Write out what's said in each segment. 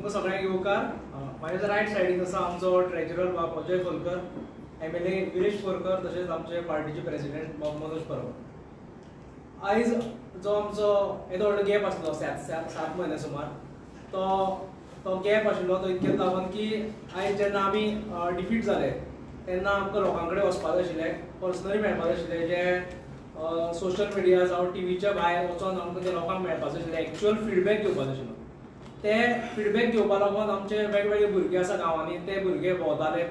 तुमकां सगळ्यांक येवकार. म्हाज्या रायट सायडीन आसा आमचो ट्रेजरर बाब अजय खोलकर, MLA विरेश कोरकर, तशेंच आमचे पार्टीचे प्रेसिडेंट बाब मनोज परब. आयज जो आमचो येदो व्हडलो गॅप आसलो 7 म्हयने सुमार, तो गॅप आशिल्लो तो इतकेच लागून की आयज जेन्ना आमी डिफीट जाले तेन्ना आमकां लोकां कडेन वचपाक जाय आशिल्लें, पर्सनली मेळपाक जाय आशिल्लें. जे सोशल मिडिया जावं टीव्हीच्या भायर वचोन आमकां ते लोकांक मेळपाक जाय आशिल्लें, एक्चुअल फीडबॅक घेवपाक जाय आशिल्लो. ते फीडबॅक घेवपा लागून आमचे वेगवेगळे भुरगे आसा गांवांनी, ते भुरगे भोंवताले,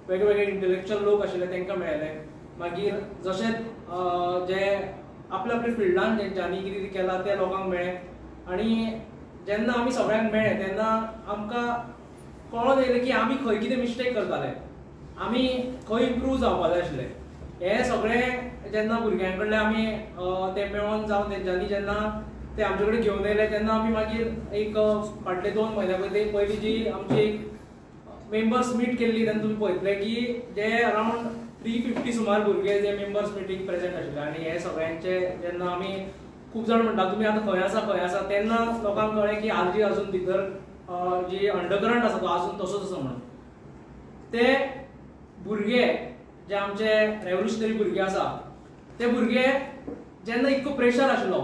वेगवेगळे इंटलेक्च्युअल लोक आशिल्ले तांकां मेळ्ळे. मागीर जशें जे आपल्या आपल्या फिल्डान जेंच्यांनी कितें कितें केलां ते लोकांक मेळ्ळे. आनी जेन्ना आमी सगळ्यांक मेळ्ळे तेन्ना आमकां कळोन येयलें की आमी खंय कितें मिस्टेक करताले, आमी खंय इम्प्रूव जावपाक जाय आशिल्लें. हें सगळें जेन्ना भुरग्यां कडल्यान आमी ते मेळोन जावन तेंच्यांनी जेन्ना ते आमचे कडेन घेवन येयले तेन्ना आमी मागीर एक फाटले 2 म्हयन्या पयलीं जी आमची एक मेंबर्स मीट केल्ली तेन्ना तुमी पळयतले की जे अरावंड 350 सुमार भुरगे जे मेंबर्स मिटींग प्रेजेंट आशिल्ले. आनी हे सगळ्यांचे जेन्ना आमी खूब जाण म्हणटा तुमी आतां खंय आसा तेन्ना लोकांक कळ्ळें की आरजी अजून भितर जी अंडरकरंट आसा तो अजून तसोच आसा म्हणून. ते भुरगे जे आमचे रेव्होल्युशनरी भुरगे आसा ते भुरगे जेन्ना इतको प्रेशर आशिल्लो,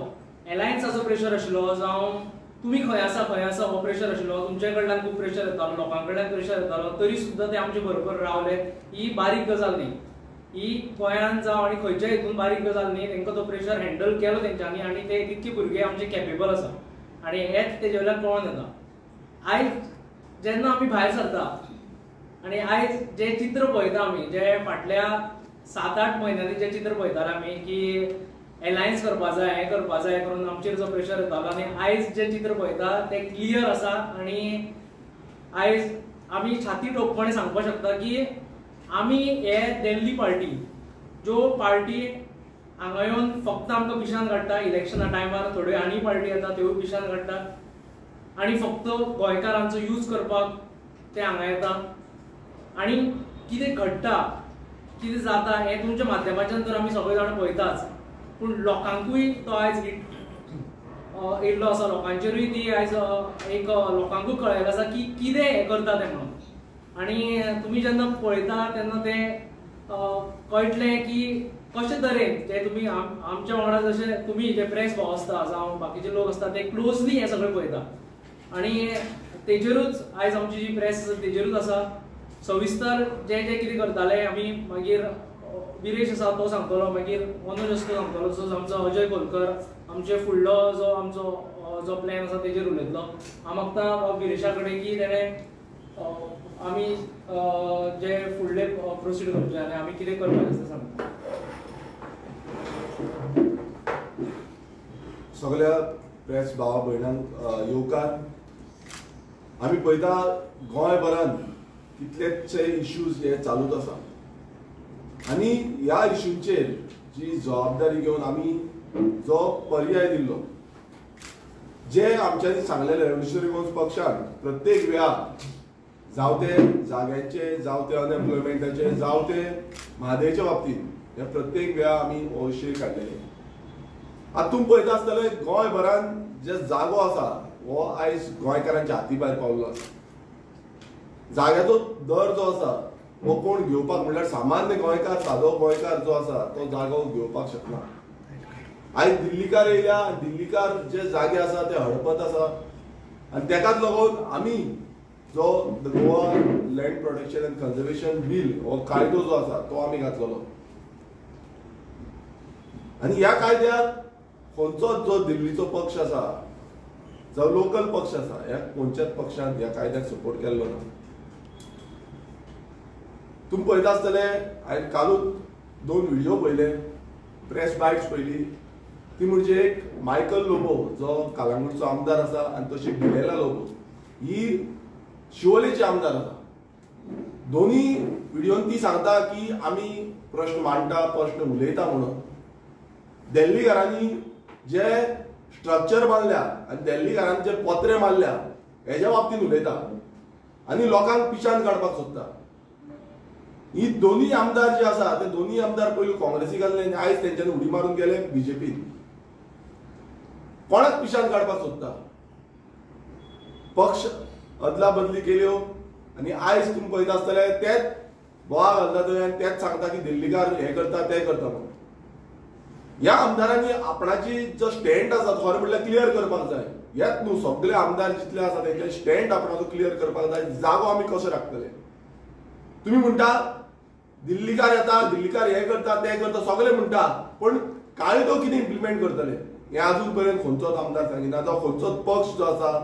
एलायन्साचो प्रेशर आशिल्लो, जावं तुमी खंय आसा हो प्रेशर आशिल्लो, तुमचे कडल्यान खूब प्रेशर येतालो, लोकां कडल्यान प्रेशर येतालो, तरी सुद्दां ते आमचे बरोबर रावले. ही बारीक गजाल न्ही, ही गोंयांत जावं आनी खंयच्या हितून बारीक गजाल न्ही. तांकां तो प्रेशर हँडल केलो तेंच्यांनी आनी ते तितके भुरगे आमचे कॅपेबल आसा आनी हेच तेजे वयल्यान कळोन येता. आयज जेन्ना आमी भायर सरता आनी आयज जे चित्र पळयता आमी, जे फाटल्या 7-8 म्हयन्यांनी जे चित्र पळयताले आमी की एलायन्स करपा जाय, हें करपा जाय करून आमचेर जो प्रेशर येतालो, आनी आयज जे चित्र पळयता ते क्लियर आसा. आनी आयज आमी छाती ठोकपणे सांगपाक शकता की आमी हे दिल्ली पार्टी, ज्यो पार्टी हांगा येवन फक्त आमकां पिशान काडटा, इलेक्शना टायमार थोड्यो आनी पार्टी येता त्योय पिशान काडटा आनी फक्त गोंयकारांचो यूज करपाक ते हांगा येता. आनी कितें घडटा, कितें जाता हें तुमच्या माध्यमांतल्यान तर आमी सगळे जाण पळयताच, पूण लोकांकूय तो आयज येयल्लो आसा, लोकांचेरूय ती आयज एक लोकांकूय कळयलें आसा की कितें हें करता तें म्हणून. आनी तुमी जेन्ना पळयता तेन्ना तें कळटलें की कशे तरेन जे तुमी आमच्या वांगडा जशे तुमी जे प्रेस भाव आसता जावं बाकीचे लोक आसता ते क्लोजली हें सगळें पळयता. आनी तेजेरूच आयज आमची जी प्रेस आसा तेजेरूच आसा. सविस्तर जे जे कितें करताले आमी मागीर विरेश आसा तो सांगतलो, मागीर मनोज आसा तो सांगतलो, तसोच आमचो अजय खोलकर आमचे फुडलो जो आमचो जो प्लॅन आसा तेजेर उलयतलो. हांव मागता विरेशा कडेन की तेणें आमी जे फुडले प्रोसीड करचे आनी आमी कितें करपाचें तें सांगता. सगळ्या प्रेस भावा भयणांक येवकार. आमी पळयता गोंयभरांत कितलेशे इश्यूज हे चालूच आसा आनी ह्या इश्यूंचेर जी जबाबदारी घेवन आमी जो पर्याय दिल्लो, जे आमच्यांनी सांगलेले रेव्होल्युशनरी गोंस पक्षान प्रत्येक वेळार, जावं ते जाग्यांचे, जावं ते अनएम्प्लॉयमेंटाचे, जावं ते म्हादयेच्या बाबतींत, हे प्रत्येक वेळार आमी हो विशय काडलेले. आतां तुमी पळयता आसतले गोंयभरांत जे जागो आसा हो आयज गोंयकारांच्या हाती भायर पावल्लो आसा. जाग्याचो दर जो आसा हो कोण घेवपाक, म्हणल्यार सामान्य गोंयकार, सादो गोंयकार जो आसा तो जागो घेवपाक शकना. आयज दिल्लीकार येयल्या, दिल्लीकार जे जागे आसा ते हडपत आसा आनी तेकाच लागून आमी जो Goa land protection end conservation bill हो कायदो जो आसा तो आमी घातलेलो. आनी ह्या कायद्याक खंयचोच जो दिल्लीचो पक्ष आसा जावं लोकल पक्ष आसा, ह्या कोणत्याच पक्षान ह्या कायद्याक सपोर्ट केल्लो ना. तुमी पळयता आसतले हांवें कालूच 2 व्हिडिओ पळयले, प्रेस बायट्स पळयली. ती म्हणजे एक मायकल लोबो जो कालांगूटचो आमदार आसा आनी तशी गिलेला लोबो ही शिवोलेची आमदार आसा. दोनी व्हिडिओन ती सांगता की आमी प्रश्न मांडटा, प्रश्न उलयता म्हणून. दिल्लीकारांनी जे स्ट्रक्चर बांदल्या आनी दिल्लीकारांनी जे पत्रे मारल्या हेज्या बाबतींत उलयता आनी लोकांक पिशान काडपाक सोदता. ही दोन्ही आमदार जे आसा ते दोन्ही आमदार पयलीं काँग्रेसीक आसले आनी आयज तेंच्यांनी उडी मारून गेले बीजेपीन. कोणाक पिशान काडपाक सोदता? पक्ष अदला बदली केल्यो आनी आयज तुम्ही पळयता आसतले तेच बोवाळ घालता थंय आनी तेच सांगता की दिल्लीकार हे करता ते करता म्हणून. ह्या आमदारांनी आपणाची जो स्टँड आसा खरें म्हणल्यार क्लियर करपाक जाय. हेच न्हू सगळे आमदार जितले आसा तेंचे स्टँड आपणाचो क्लियर करपाक जाय. जागो आमी कशे राखतले. तुम्ही म्हणटा दिल्लीकार येता दिल्लीकार हे करता ते करता सगळे म्हणटा पण कायदो कितें इम्प्लिमेंट करतले हे अजून पर्यंत खंयचोच आमदार सांगिना. जावं खंयचोच पक्ष जो आसा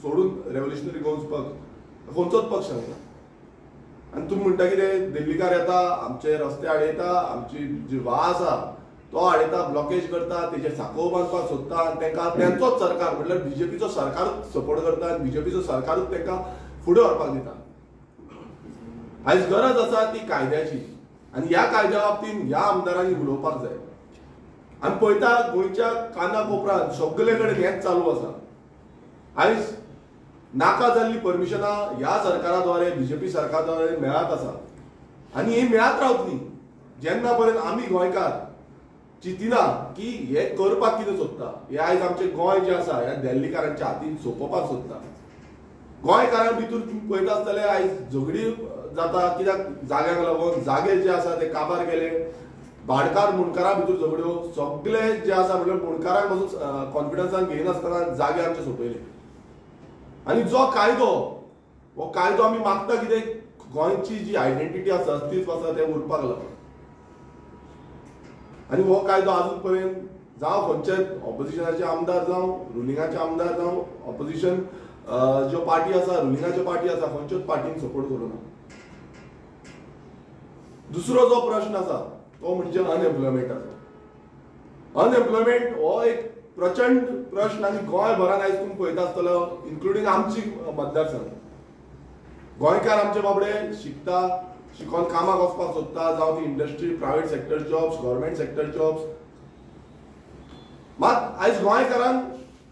सोडून रेव्होल्युशनरी गोवन्स पक्ष खंयचोच पक्ष सांगिना. आनी तुम्ही म्हणटा कितें दिल्लीकार येता आमचे रस्ते आडयता आमची जी वाह आसा तो आडयता ब्लॉकेज करता तेजे साखो बांदपाक सोदता आनी तांकां तेंचोच सरकार म्हणल्यार बीजेपीचो सरकारूच सपोर्ट करता आनी बीजेपीचो सरकारूच तांकां फुडें व्हरपाक दिता. आयज गरज आसा ती कायद्याची आनी ह्या कायद्या बाबतींत ह्या आमदारांनी उलोवपाक जाय. आमी पळयता गोंयच्या काना कोपऱ्यांत सगळे कडेन हेंच चालू आसा. आयज नाका जाल्ली परमिशनां ह्या सरकारा द्वारे बीजेपी सरकार द्वारे मेळत आसा आनी ही मेळत रावतली जेन्ना पर्यंत आमी गोंयकार चिंतिना की हे करपाक कितें सोदता. हे आयज आमचें गोंय जें आसा ह्या दिल्लीकारांच्या हातीन सोंपोवपाक सोदता. गोंयकारां भितर तुम्ही पळयता आसतले आयज झगडी जाता कित्याक जाग्याक लागून जागे जे आसा ते काबार केले. भाडकार मुणकारां भितर झगड्यो सगळे जे आसा म्हणल्यार मुणकारांक पासून कॉन्फिडन्सान घेयनासतना जागे आमचे सोंपयले. आनी जो कायदो हो कायदो आमी मागता कितें गोंयची जी आयडेंटिटी आसा अस्तित्व आसा तें उरपाक लागून. आनी हो कायदो अजून पर्यंत जावं खंयचे ऑपोजिशनाचे आमदार जावं रुलिंगाचे आमदार जावं ऑपोजिशन ज्यो पार्टी आसा रुलिंगाच्यो पार्टी आसा खंयच्योच पार्टीन सपोर्ट करूना. दुसरो जो प्रश्न आसा तो म्हणजे अनएम्प्लॉयमेंटाचो. अनएम्प्लॉयमेंट हो एक प्रचंड प्रश्न आनी गोंयभरान आयज तुम्ही पळयता आसतलो इन्क्लुडींग आमची मतदारसंघ. गोंयकार आमचे बाबडे शिकता शिकून कामाक वचपाक सोदता जावं ती industry private sector jobs government sector jobs मात आयज गोंयकारांक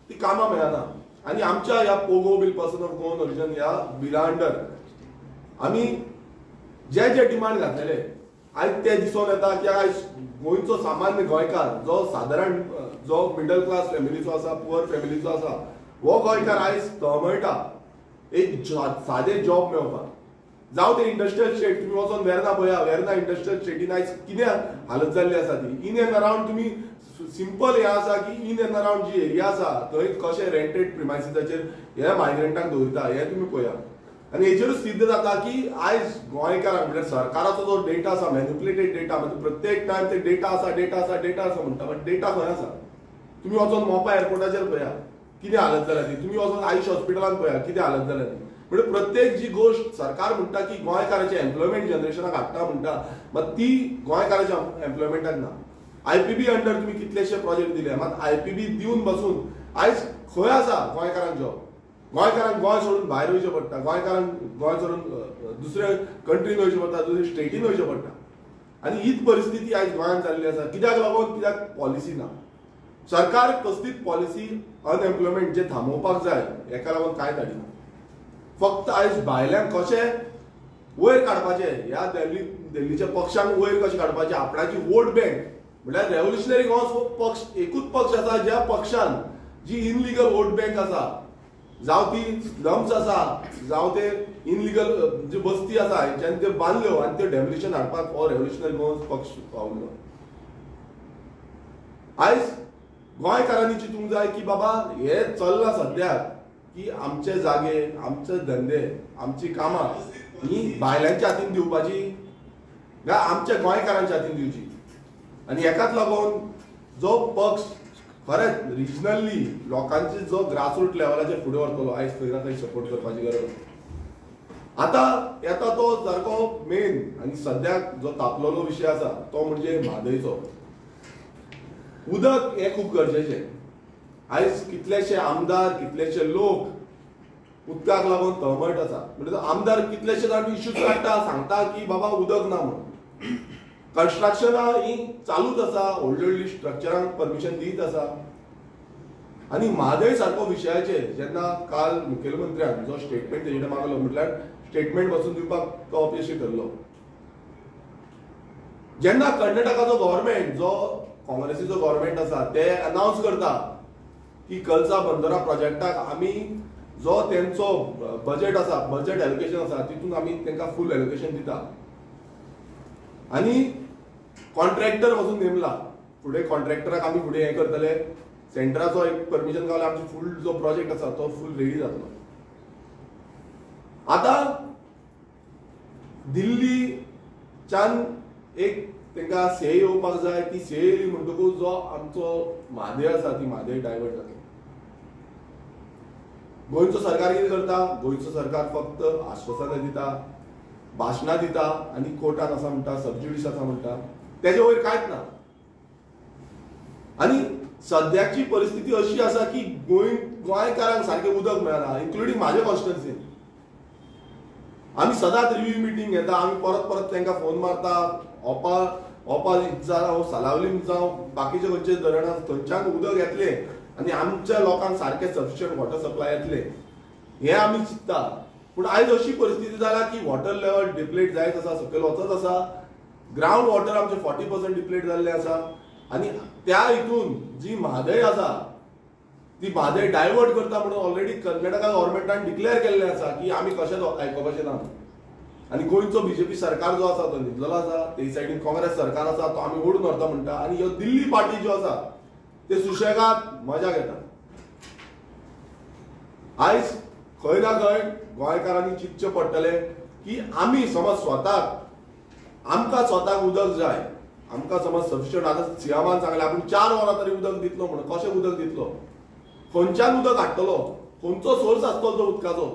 ती कामां मेळना. आनी आमच्या ह्या Pogo bill person of Goan origin ह्या बिला अंडर आमी जे जे डिमांड घातलेले आयज ते दिसून येता की आयज गोंयचो सामान्य गोंयकार जो सादारण जो मिडल क्लास फॅमिलीचो आसा पुअर फॅमिलीचो आसा हो गोंयकार आयज तळमळटा एक सादे जॉब मेळपाक. जावं ते इंडस्ट्रियल स्टेट तुम्ही वचून वेर्ना पळया वेर्ना इंडस्ट्रियल स्टेटीन आयज कितें हालत जाल्ली आसा ती. इन एंड अराउंड तुम्ही सिंपल हे आसा की इन एंड अराउंड जी एरिया आसा थंय कशे रेंटेड प्रिमायसिसाचेर हे मायग्रंटांक दवरता हे तुम्ही पळया. आनी हेचेरूच सिद्ध जाता की आयज गोंयकारांक म्हणजे सरकाराचो जो डेटा आसा मॅन्युप्युलेटेड डेटा म्हणजे प्रत्येक टायम ते डेटा आसा म्हणटा बट डेटा खंय आसा. तुम्ही वचून मोपा एअरपोर्टाचेर पळया कितें हालत जाल्या ती. तुम्ही वचून आयुष हॉस्पिटलांत पळया कितें हालत जाल्या ती. म्हणजे प्रत्येक जी गोष्ट सरकार म्हणटा की गोंयकारांचे एम्प्लॉयमेंट जनरेशनाक हाडटा म्हणटा मात ती गोंयकारांच्या एम्प्लॉयमेंटाक ना. आयपीबी अंडर तुम्ही कितलेशे प्रोजेक्ट दिले मात आयपीबी दिवन बसून आयज खंय आसा गोंयकारांक जॉब. गोंयकारांक गोंय सोडून भायर वयचें पडटा. गोंयकारांक गोंय सोडून दुसऱ्या कंट्रीन वयचें पडटा दुसऱ्या स्टेटीन वयचें पडटा. आनी हीच परिस्थिती आयज गोंयांत जाल्ली आसा. कित्याक लागून कित्याक पॉलिसी ना. सरकार कसलीच पॉलिसी अनएम्प्लॉयमेंट जे थांबोवपाक जाय हेका लागून कांय धाडिना. फक्त आयज भायल्यांक कशें वयर काडपाचे ह्या दिल्लीच्या पक्षांक वयर कशें काडपाचे आपणाची वोट बँक म्हळ्यार रेव्होल्युशनरी गोवन्स पक्ष एकूच पक्ष आसा ज्या पक्षान जी इनलिगल वोट बँक आसा जावं ती स्लम्स आसा जावं ते इनलिगल जी बस्ती आसा हेंच्यांनी त्यो बांदल्यो आनी त्यो डेमोलिशन हाडपाक हो रेव्होल्युशनरी गोवन्स पक्ष पावलो. आयज गोंयकारांनी चिंतूंक जाय की बाबा हे चल्लां सद्याक की आमचे जागे आमचे धंदे आमची कामां ही भायल्यांच्या हातीन दिवपाची काय आमच्या गोंयकारांच्या हातीन दिवची. आनी हेकाच लागून जो पक्ष खरेंच रिजनली लोकांचे जो ग्रासरूट लेवलाचेर फुडें व्हरतलो आयज खंय ना खंय सपोर्ट करपाची गरज. आतां येता तो सारको मेन आनी सद्याक जो तापलेलो विशय आसा तो म्हणजे म्हादयचो. उदक हे खूब गरजेचें. आयज कितलेशे आमदार कितलेशे लोक उदकाक लागून तळमळट आसा. म्हणजे आमदार कितलेशे जाण इश्यूज काडटा सांगता की बाबा उदक ना म्हणून. कन्स्ट्रक्शनां ही चालूच आसा व्हडली व्हडली स्ट्रक्चरांक परमिशन दीत आसा. आनी म्हादय सारको विशयाचेर जेन्ना काल मुखेलमंत्र्यान जो स्टेटमेंट तेजे मागलो म्हटल्यार स्टेटमेंट वचून दिवपाक तो अपयशी ठरलो. जेन्ना कर्नाटकाचो गव्हर्मेंट जो काँग्रेसीचो गव्हर्मेंट आसा ते अनावन्स करता की कलसा बंदरा प्रोजेक्टाक आमी जो त्यांचो बजेट आसा, बजेट एलोकेशन आसा, तितून आमी तांकां फूल एलोकेशन दिता. आनी कॉन्ट्रॅक्टर वचून नेमला. फुडें कॉन्ट्रॅक्टराक आमी फुडें हें करतले. सेंटराचो एक परमिशन गावल्यार आमचो फूल जो प्रोजेक्ट आसा तो फूल रेडी जातलो. आतां दिल्लीच्यान एक तांकां से येवपाक जाय. ती से येयली म्हणटकूच जो आमचो म्हादय आसा ती म्हादय डायवर्ट जाता. गोंयचो सरकार कितें करता? गोंयचो सरकार फक्त आश्वासनां दिता, भाशणां दिता आनी कोर्टान आसा म्हणटा, सबज्युडिस आसा म्हणटा. तेजे वयर कांयच ना. आनी सद्याची परिस्थिती अशी आसा की गोंयकारांक सारकें उदक मेळना, इन्क्लुडींग म्हाज्या कॉन्स्टिट्युएन्सीन. आमी सदांच रिव्यू मिटींग घेता, आमी परत परत तांकां फोन मारता. ओपा जावं सालावलीम जावं बाकीचे खंयचे धरणां थंयच्यान उदक येतले आनी आमच्या लोकांक सारकें सफिशियंट वॉटर सप्लाय येतले हें आमी चिंतता. पूण आयज अशी परिस्थिती जाला की वॉटर लेवल डिप्लेट जायत आसा, सकयल वचत आसा. ग्रावंड वॉटर आमचे 40% डिप्लेट जाल्ले आसा. आनी त्या हितून जी म्हादय आसा ती म्हादय डायवर्ट करता म्हणून ऑलरेडी कर्नाटका गव्हर्मेंटान डिक्लेअर केल्लें आसा की आमी कशेंच आयकपाचें ना. आनी गोंयचो बीजेपी सरकार जो आसा तो न्हिदलेलो आसा. ते सायडीन काँग्रेस सरकार आसा तो आमी ओडून व्हरता म्हणटा. आनी ह्यो दिल्ली पार्टी ज्यो आसा ते सुशेगाद मजा घेता. आयज खंय ना खंय गोंयकारांनी चिंतचें पडटलें की आमी समज आमकां स्वताक उदक जाय. आमकां समज सफिशियंट आतां सीएमान सांगलें आपूण 4 वरां तरी उदक दितलो म्हणून. कशें उदक दितलो? खंयच्यान उदक हाडटलो? खंयचो सोर्स आसतलो तो उदकाचो?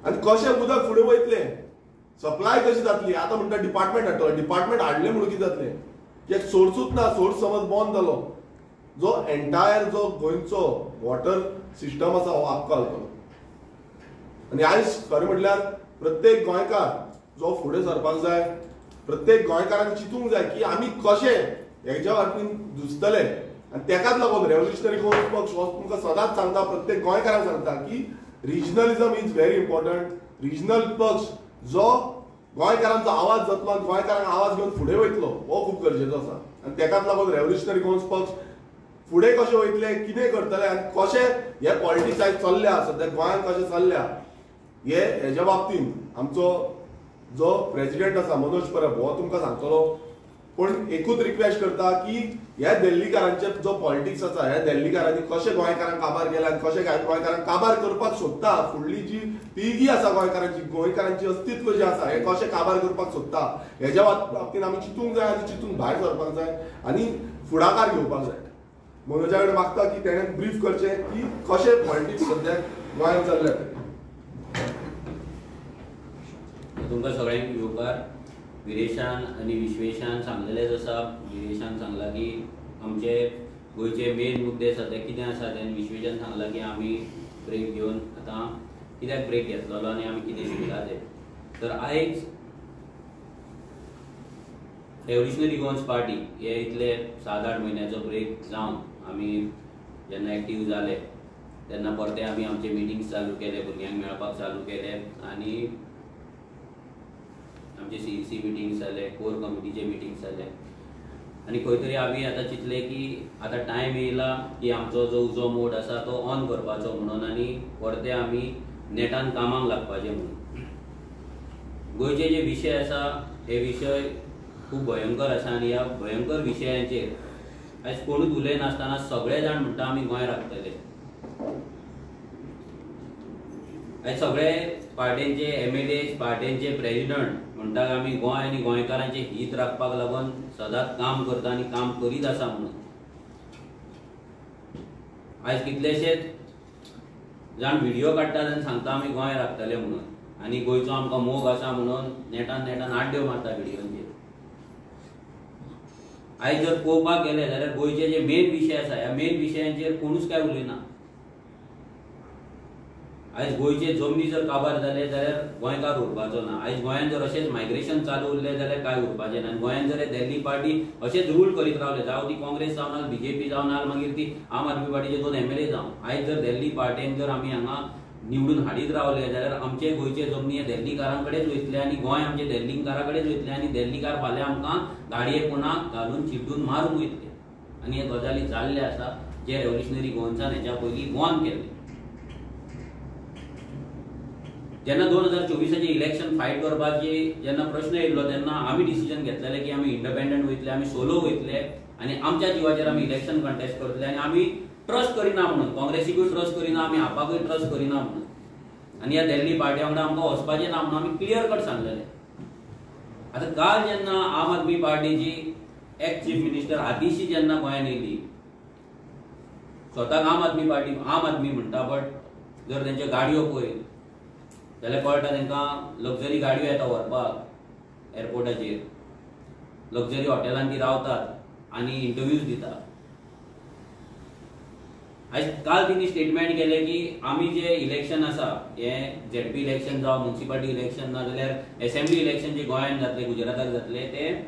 आनी कशें उदक फुडें वयतलें? सप्लाय कशी जातली? आतां म्हणटा डिपार्टमेंट हाडटलो. डिपार्टमेंट हाडलें म्हणून कितें जातलें? एक सोर्सूच ना. सोर्स समज बंद जालो, जो एंटायर जो गोंयचो वॉटर सिस्टम आसा हो आख्खो जातलो. आनी आयज खरें म्हटल्यार प्रत्येक गोंयकार जो फुडें सरपाक जाय, प्रत्येक गोंयकारान चिंतूंक जाय की आमी कशें हेच्या वाटेन झुजतले. आनी तेकाच लागून रेव्होल्युशनरी गोंयचो पक्ष हो तुमकां सदांच सांगता, प्रत्येक गोंयकाराक सांगता की regionalism is very important. Regional पक्ष जो गोंयकारांचो आवाज जातलो आनी गोंयकारांक आवाज घेवन फुडें वयतलो हो खूब गरजेचो आसा. आनी तेकाच लागून रेव्होल्युशनरी गोंयचो पक्ष फुडें कशें वयतले, कितें करतले आनी कशें हे पॉलिटिक्स आयज चल्ल्या, सद्या गोंयांत कशें चल्ल्या हेच्या बाबतीन आमचो जो प्रेसिडेंट आसा मनोज परब हो तुमकां सांगतलो. पूण एकूच रिक्वेस्ट करता की ह्या दिल्लीकारांचे जो पॉलिटिक्स आसा, ह्या दिल्लीकारांनी कशें गोंयकारांक काबार केला आनी कशें गोंयकारांक काबार करपाक सोदता. फुडली जी पिळगी आसा गोंयकारांची, गोंयकारांची अस्तित्व जें आसा हें कशें काबार करपाक सोदता हेच्या बाबतीन आमी चिंतूंक जाय आनी चिंतून भायर सरपाक जाय आनी फुडाकार घेवपाक जाय. मनोजा कडेन मागता की तेणें ब्रीफ करचें की कशें पॉलिटिक्स सद्याक गोंयांत चल्ल्या तें. तुमकां सगळ्यांक येवकार. विरेशान आनी विश्वेशान सांगलेलेच आसा. विरेशान सांगला की आमचे गोंयचे मेन मुद्दे सद्या कितें आसा तें. विश्वेशान सांगला की आमी ब्रेक घेवन आतां कित्याक ब्रेक घेतलेलो आनी आमी कितें शिकला तें. तर आयज रेव्होल्युशनरी गोवन्स पार्टी हे इतले 7-8 म्हयन्याचो ब्रेक जावन आमी जेन्ना एक्टीव जाले तेन्ना परते आमी आमचे मिटिंग्स चालू केले, भुरग्यांक मेळपाक चालू केले आनी आमचे CEC मिटिंग्स जाले, कोर कमिटीचे मिटिंग्स जाले आनी खंय तरी आमी आतां चिंतले की आतां टायम येयला की आमचो जो उजो मोड आसा तो ऑन करपाचो म्हणून आनी परते आमी नेटान कामाक लागपाचें म्हणून. गोंयचे जे विशय आसा हे विशय खूब भयंकर आसा आनी ह्या भयंकर विशयांचेर आयज कोणूच उलयनासतना सगळे जाण म्हणटा आमी गोंय राखतले. आयज सगळे पार्टींचे MLA, पार्टींचे प्रेसिडेंट म्हणटा आमी गोंय आनी गोंयकारांचे हित राखपाक लागून सदांच काम करता आनी काम करीत आसा म्हणून. आयज कितलेशेच जाण व्हिडिओ काडटात आनी सांगता आमी गोंय राखतले म्हणून आनी गोंयचो आमकां मोग आसा म्हणून नेटान आड्ड्यो मारता व्हिडिओचेर. आयज जर पळोवपाक गेले जाल्यार गोंयचे जे मेन विशय आसा ह्या मेन विशयांचेर कोणूच काय उलयना. आयज गोंयचे जमनी जर काबार जाले जाल्यार गोंयकार उरपाचो ना. आयज गोंयांत जर अशेंच मायग्रेशन चालू उरलें जाल्यार काय उरपाचें ना. गोंयांत जर दिल्ली पार्टी अशेंच रूल करीत रावले, जावं ती काँग्रेस जावन नाल, BJP जावन नाल, मागीर ती आम आदमी पार्टीचे 2 MLA जावं, आयज जर दिल्ली पार्टीन जर आमी हांगा निवडून हाडीत रावले जाल्यार आमचे गोंयचे जमनी हे दिल्लीकारां कडेच वयतले आनी गोंय आमचे दिल्लीकारां कडेच वयतले आनी दिल्लीकार फाल्यां आमकां गाडये कोणाक घालून चिड्डून मारून वयतले. आनी हे गजाली जाल्ले आसा जे रेव्होल्युशनरी गोवन्सान हेच्या पयलीं वॉर्न केल्ले. जेन्ना 2024चे इलेक्शन फायट करपाची जेन्ना प्रश्न येयल्लो तेन्ना आमी डिसिजन घेतलेले की आमी इंडिपेंडंट वयतले, आमी सोलो वयतले आनी आमच्या जिवाचेर आमी इलेक्शन कंटेस्ट करतले आनी आमी ट्रस्ट करिना म्हणून, काँग्रेसीकूय ट्रस्ट करिना, आमी आपाकूय ट्रस्ट करिना म्हणून आनी ह्या दिल्ली पार्टी वांगडा आमकां वचपाचें ना म्हणून आमी क्लियर कट सांगलेले. आतां काल जेन्ना आम आदमी पार्टीची एक्स चीफ मिनिस्टर आतिशी जेन्ना गोंयांत येयली, स्वताक आम आदमी म्हणटा, बट जर तेंच्यो गाडयो पळयत जाल्यार कळटा तांकां लक्झरी गाडयो येता व्हरपाक एअरपोर्टाचेर, लक्झरी हॉटेलांत ती रावतात आनी इंटरव्यूज दितात. काल तिणी स्टेटमेंट केले की आमी जे इलेक्शन आसा, हे झेडपी इलेक्शन जावं, म्युनिसिपालिटी इलेक्शन ना जाल्यार असेंब्ली इलेक्शन जे गोंयांत जातले, गुजराताक जातले, ते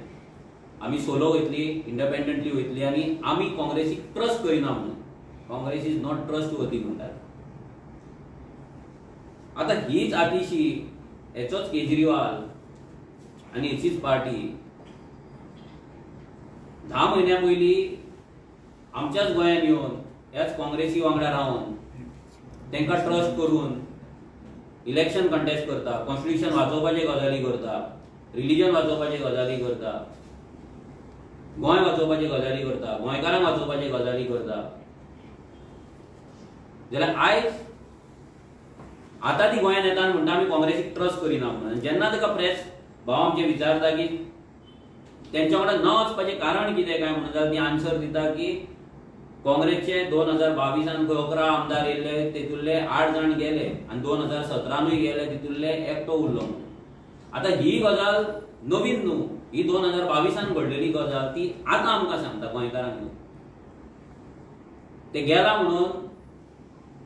आमी सोलो वयतली, इंडिपेंडंटली वयतली आनी आमी काँग्रेसीक ट्रस्ट करिना म्हणून. काँग्रेस इज नॉट ट्रस्ट वर्दी म्हणटात. आता हीच आतिशी, हेचोच केजरीवाल आनी हेचीच पार्टी 10 म्हयन्या पयलीं आमच्याच गोंयांत येवन ह्याच काँग्रेसी वांगडा रावन तांकां ट्रस्ट करून इलेक्शन कंटेस्ट करता, कॉन्स्टिट्यूशन वाचोवपाचे गजाली करता, रिलीजन वाचोवपाचे गजाली करता, गोंय वाचोवपाचे गजाली करता, गोंयकारांक वाचोवपाचे गजाली करता. जाल्यार आयज आतां ती गोंयांत येता आनी म्हणटा आमी काँग्रेसीक ट्रस्ट करिना म्हणून. जेन्ना ताका प्रेस भाव आमचे विचारता की तेंच्या वांगडा न वचपाचें कारण कितें काय म्हणून, जाल्यार ती आन्सर दिता की काँग्रेसचे 2022 खंय 11 आमदार येयले, तेतूंतले 8 जाण गेले आनी 2017 गेले, तितूंतले एकटो उरलो म्हणून. आतां ही गजाल नवीन न्हू, ही 2022 घडलेली गजाल, ती आतां आमकां सांगता गोंयकारांक. ते गेला म्हणून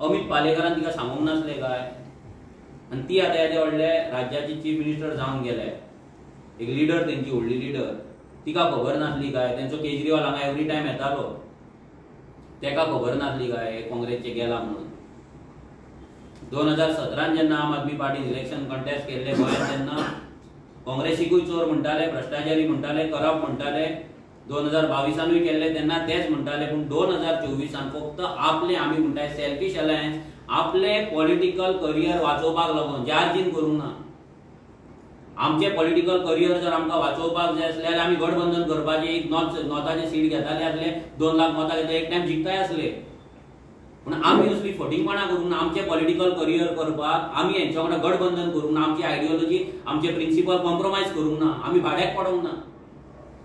अमित पालेकरान तिका सांगूंक नासले काय, आनी ती आतां येदे व्हडले राज्याची चीफ मिनिस्टर जावन गेले, एक लिडर, तेंची व्हडली लिडर, तिका खबर नासली काय. तेंचो केजरीवाल हांगा एवरी टायम येतालो, तेका खबर नासली काय काँग्रेसचे गेला म्हणून. 2017 जेन्ना आम आदमी पार्टीन इलेक्शन कंटेस्ट केल्ले गोंयांत, तेन्ना काँग्रेसीकूय चोर म्हणटाले, भ्रष्टाचारी म्हणटाले, करप्ट म्हणटाले. 2022 केल्ले तेन्ना तेच म्हणटाले, पूण 2024 फक्त आपले, आमी म्हणटाय सेल्फिश अलायन्स, आपले पॉलिटिकल करियर वाचोवपाक लागून जार्जीन करूंक ना. आमचे पॉलिटिकल करियर जर आमकां वाचोवपाक जाय आसले जाल्यार आमी गठबंधन करपाचे, एक नॉर्थाचे सीट घेताले आसले, 2 लाख मतां घेतले, एक टायम जिखताय आसले. पूण आमी असली फटिंगपणां करूंक ना. आमचे पॉलिटिकल करियर करपाक आमी हेंच्या वांगडा गठबंधन करूंक ना, आमची आयडियोलॉजी, आमचे प्रिंसिपल कॉम्प्रोमायज करूंक ना, आमी भाड्याक पडोवंक ना.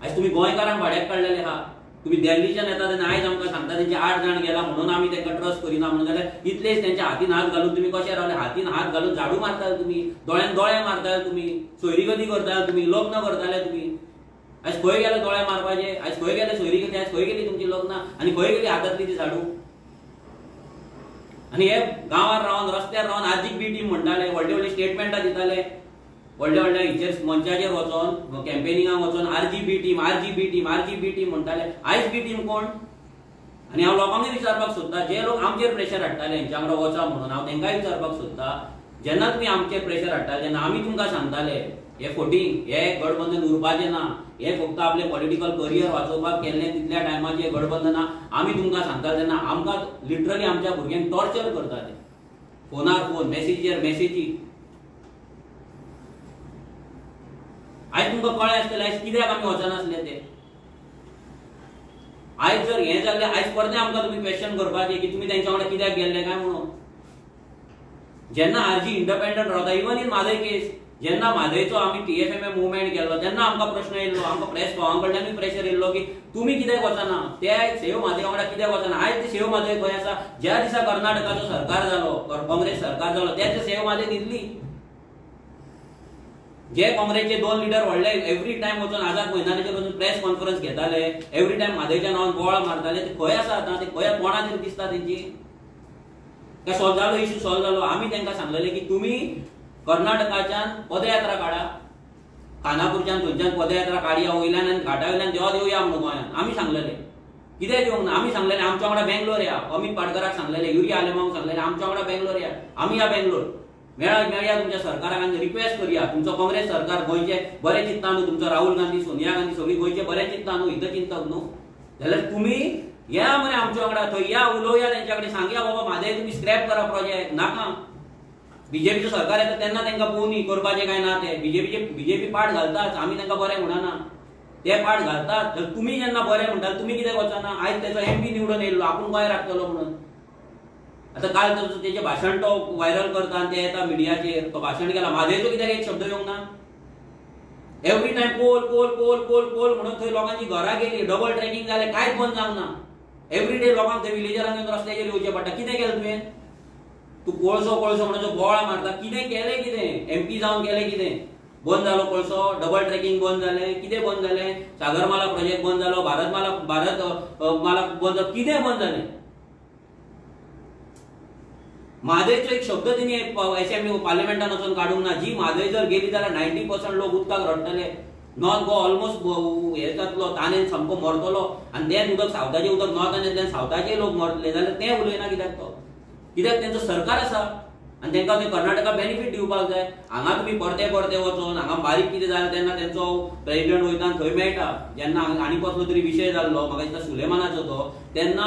आयज तुमी गोंयकारांक भाड्याक काडलेले आहा, तुमी दिल्लीच्यान येता तेन्ना आयज आमकां सांगता तेंचे 8 जाण गेला म्हणून आमी तांकां ट्रस्ट करिना म्हणून. जाल्यार इतलेच तेंच्या हातीन हात घालून तुमी कशे रावले? हातीन हात घालून झाडू मारताले तुमी, दोळ्यान दोळे मारताले तुमी, सोयरीगती करताले तुमी, लग्न करताले तुमी. आयज खंय गेले दोळे मारपाचे? आयज खंय गेले सोयरीगती? आयज खंय गेली तुमची लग्नां? आनी खंय गेली हातांतली ती झाडू? आनी हे गांवांत रावन, रस्त्यार रावन आजीक बी टीम म्हणटाले, व्हडले व्हडले स्टेटमेंटां दिताले, व्हडल्या व्हडल्या हेचेर मंचाचेर वचोन, कॅम्पेनिंगाक वचोन आरजीबी टीम म्हणटाले. आयज बी टीम कोण? आनी हांव लोकांकूय विचारपाक सोदता, जे लोक आमचेर प्रेशर हाडटाले हेंच्या वांगडा वचा म्हणून, हांव तांकांय विचारपाक सोदता, जेन्ना तुमी आमचेर प्रेशर हाडटाले तेन्ना आमी तुमकां सांगताले हे फटींग, हे गठबंधन उरपाचें ना, हे फक्त आपले पॉलिटिकल करियर वाचोवपाक केल्ले तितल्या टायमाचे गठबंधना आमी तुमकां सांगताले तेन्ना आमकां लिटरली आमच्या भुरग्यांक टॉर्चर करताले, फोनार फोन, मेसेजीचेर मेसेजी. आयज तुमकां कळ्ळें आसतलें आयज कित्याक आमी वचनासले ते. आयज जर हें जाल्लें, आयज परते आमकां तुमी क्वेश्चन करपाचे की तुमी तेंच्या वांगडा कित्याक गेल्ले काय म्हणून. जेन्ना आरजी इंडिपेंडंट रावता, इवन इन म्हादय केस, जेन्ना म्हादयचो आमी TFMA मुवमेंट केल्लो तेन्ना आमकां प्रश्न येयल्लो, आमकां प्रेस भावां कडल्यानूय प्रेशर येयल्लो की तुमी कित्याक वचना, ते सेव म्हादय वांगडा कित्याक वचना. आयज ते सेव म्हादय खंय आसा? ज्या दिसा कर्नाटकाचो सरकार जालो, काँग्रेस सरकार जालो, त्याच सेव म्हादय न्हिदली. जे काँग्रेसचे 2 लिडर व्हडले एवरी टायम वचून आझाद मैदानाचेर वचून प्रेस कॉन्फरन्स घेताले, एवरी टायम म्हादयच्या नांवान बोवाळ मारताले, ते खंय आसा आतां? ते खंय कोणाचेर दिसता तेंची? काय सॉल्व जालो? इश्यू सॉल्व जालो? आमी तांकां सांगलेले की तुमी कर्नाटकाच्यान पदयात्रा काडा, खानापूरच्यान थंयच्यान पदयात्रा काडया वयल्यान आनी घाटा वयल्यान देवात येवया म्हणून गोंयांत. आमी सांगलेले कित्याक येवंक ना? आमी सांगलेले आमच्या वांगडा बेंगलोर या. अमित पाडकराक सांगलेले, युरी आलेमांक सांगलेले आमच्या वांगडा बेंगलोर या. आमी या बेंगलोर, मेळया तुमच्या सरकाराक आनी रिक्वेस्ट करुया, तुमचो काँग्रेस सरकार गोंयचे बरें चिंतता न्हू, तुमचो राहुल गांधी, सोनिया गांधी सगळीं गोंयचे बरें चिंतता न्हू, हितचिंतक न्हू, जाल्यार तुमी या मरे आमच्या वांगडा, थंय या, उलोवया तेंच्या कडेन, सांगया बाबा म्हादय तुमी स्क्रॅप करा प्रोजेक्ट, नाका. बीजेपीचं सरकार येता तेन्ना तांकां पळोवनी करपाचें काय ना ते बीजेपी पाट घालतात, आमी तांकां बरें म्हणना, ते पाट घालतात. तुमी जेन्ना बरें म्हणटा तुमी कित्याक वचना? आयज तेचो MP निवडून येयल्लो, आपूण गोंय राखतलो म्हणून. आतां काल तेचें भाशण तो व्हायरल करता आनी ते येता मिडियाचेर, तो भाशण केला, म्हादयचो कित्याक एक शब्द येवंक ना? Every time poll poll poll poll poll म्हणून थंय लोकांची घरां गेली, डबल ट्रॅकिंग जालें, कांयच बंद जावंक ना. एवरी डे लोकांक थंय विलेजरांक येवन रस्त्याचेर येवचें पडटा. कितें केलें तुवें? तूं कोळसो म्हणून जो बोवाळ मारता, कितें केलें? कितें MP जावन केलें? कितें बंद जालो? कोळसो डबल ट्रॅकिंग बंद जालें, कितें बंद जालें? सागरमाला प्रोजेक्ट बंद जालो, भारत माला बंद जालो, कितें बंद जालें? म्हादयचो एक शब्द तेणी असेंब्ली पार्लिमेंटान वचून काडूंक ना. जी म्हादय जर गेली जाल्यार 90% लोक उदकाक रडटले. नॉर्थ गोवा ऑलमोस्ट हे जातलो, ताणेन सामको मरतलो, आनी तें उदक सावथाचें उदक नॉर्थांतल्यान सावथाचे लोक मरतले जाल्यार तें उलयना कित्याक तो? कित्याक तेंचो सरकार आसा आनी तांकां थंय कर्नाटका बेनिफीट दिवपाक जाय. हांगा तुमी परते वचून हांगा बारीक कितें जालें तेन्ना तेंचो प्रेसिडेंट वयता थंय मेळटा. जेन्ना आनी कसलो तरी विशय जाल्लो, म्हाका दिसता सुलेमानाचो तो, तेन्ना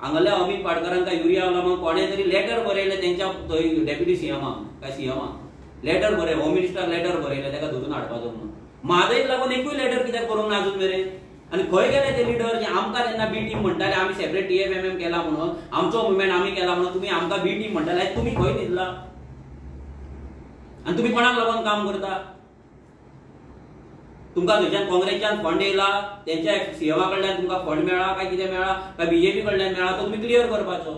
हांगाल्या अमित पाटकरांक काय युरिया लागून कोणें तरी लेटर बरयलें तेंच्या थंय डेप्युटी सीएमाक लेटर बरयलें, होम मिनिस्टर लेटर बरयलें ताका धरून हाडपाचो म्हणून. म्हादयक लागून एकूय लेटर कित्याक बरोवंक ना अजून मेरेन? आनी खंय गेले ते लिडर जे आमकां तेन्ना बी टीम म्हणटाले, आमी सेपरेट TFMM केला म्हणून, आमचो मुवमेंट आमी केला म्हणून, तुमी आमकां बी टीम म्हणटाले, तुमी खंय न्हिदला? आनी तुमी कोणाक लागून काम करता? तुमकां थंयच्यान काँग्रेसच्यान फंड येयला, तेंच्या सीएमा कडल्यान तुमकां फंड मेळ्ळा काय कितें मेळ्ळा काय BJP कडल्यान मेळ्ळा तो तुमी क्लियर करपाचो.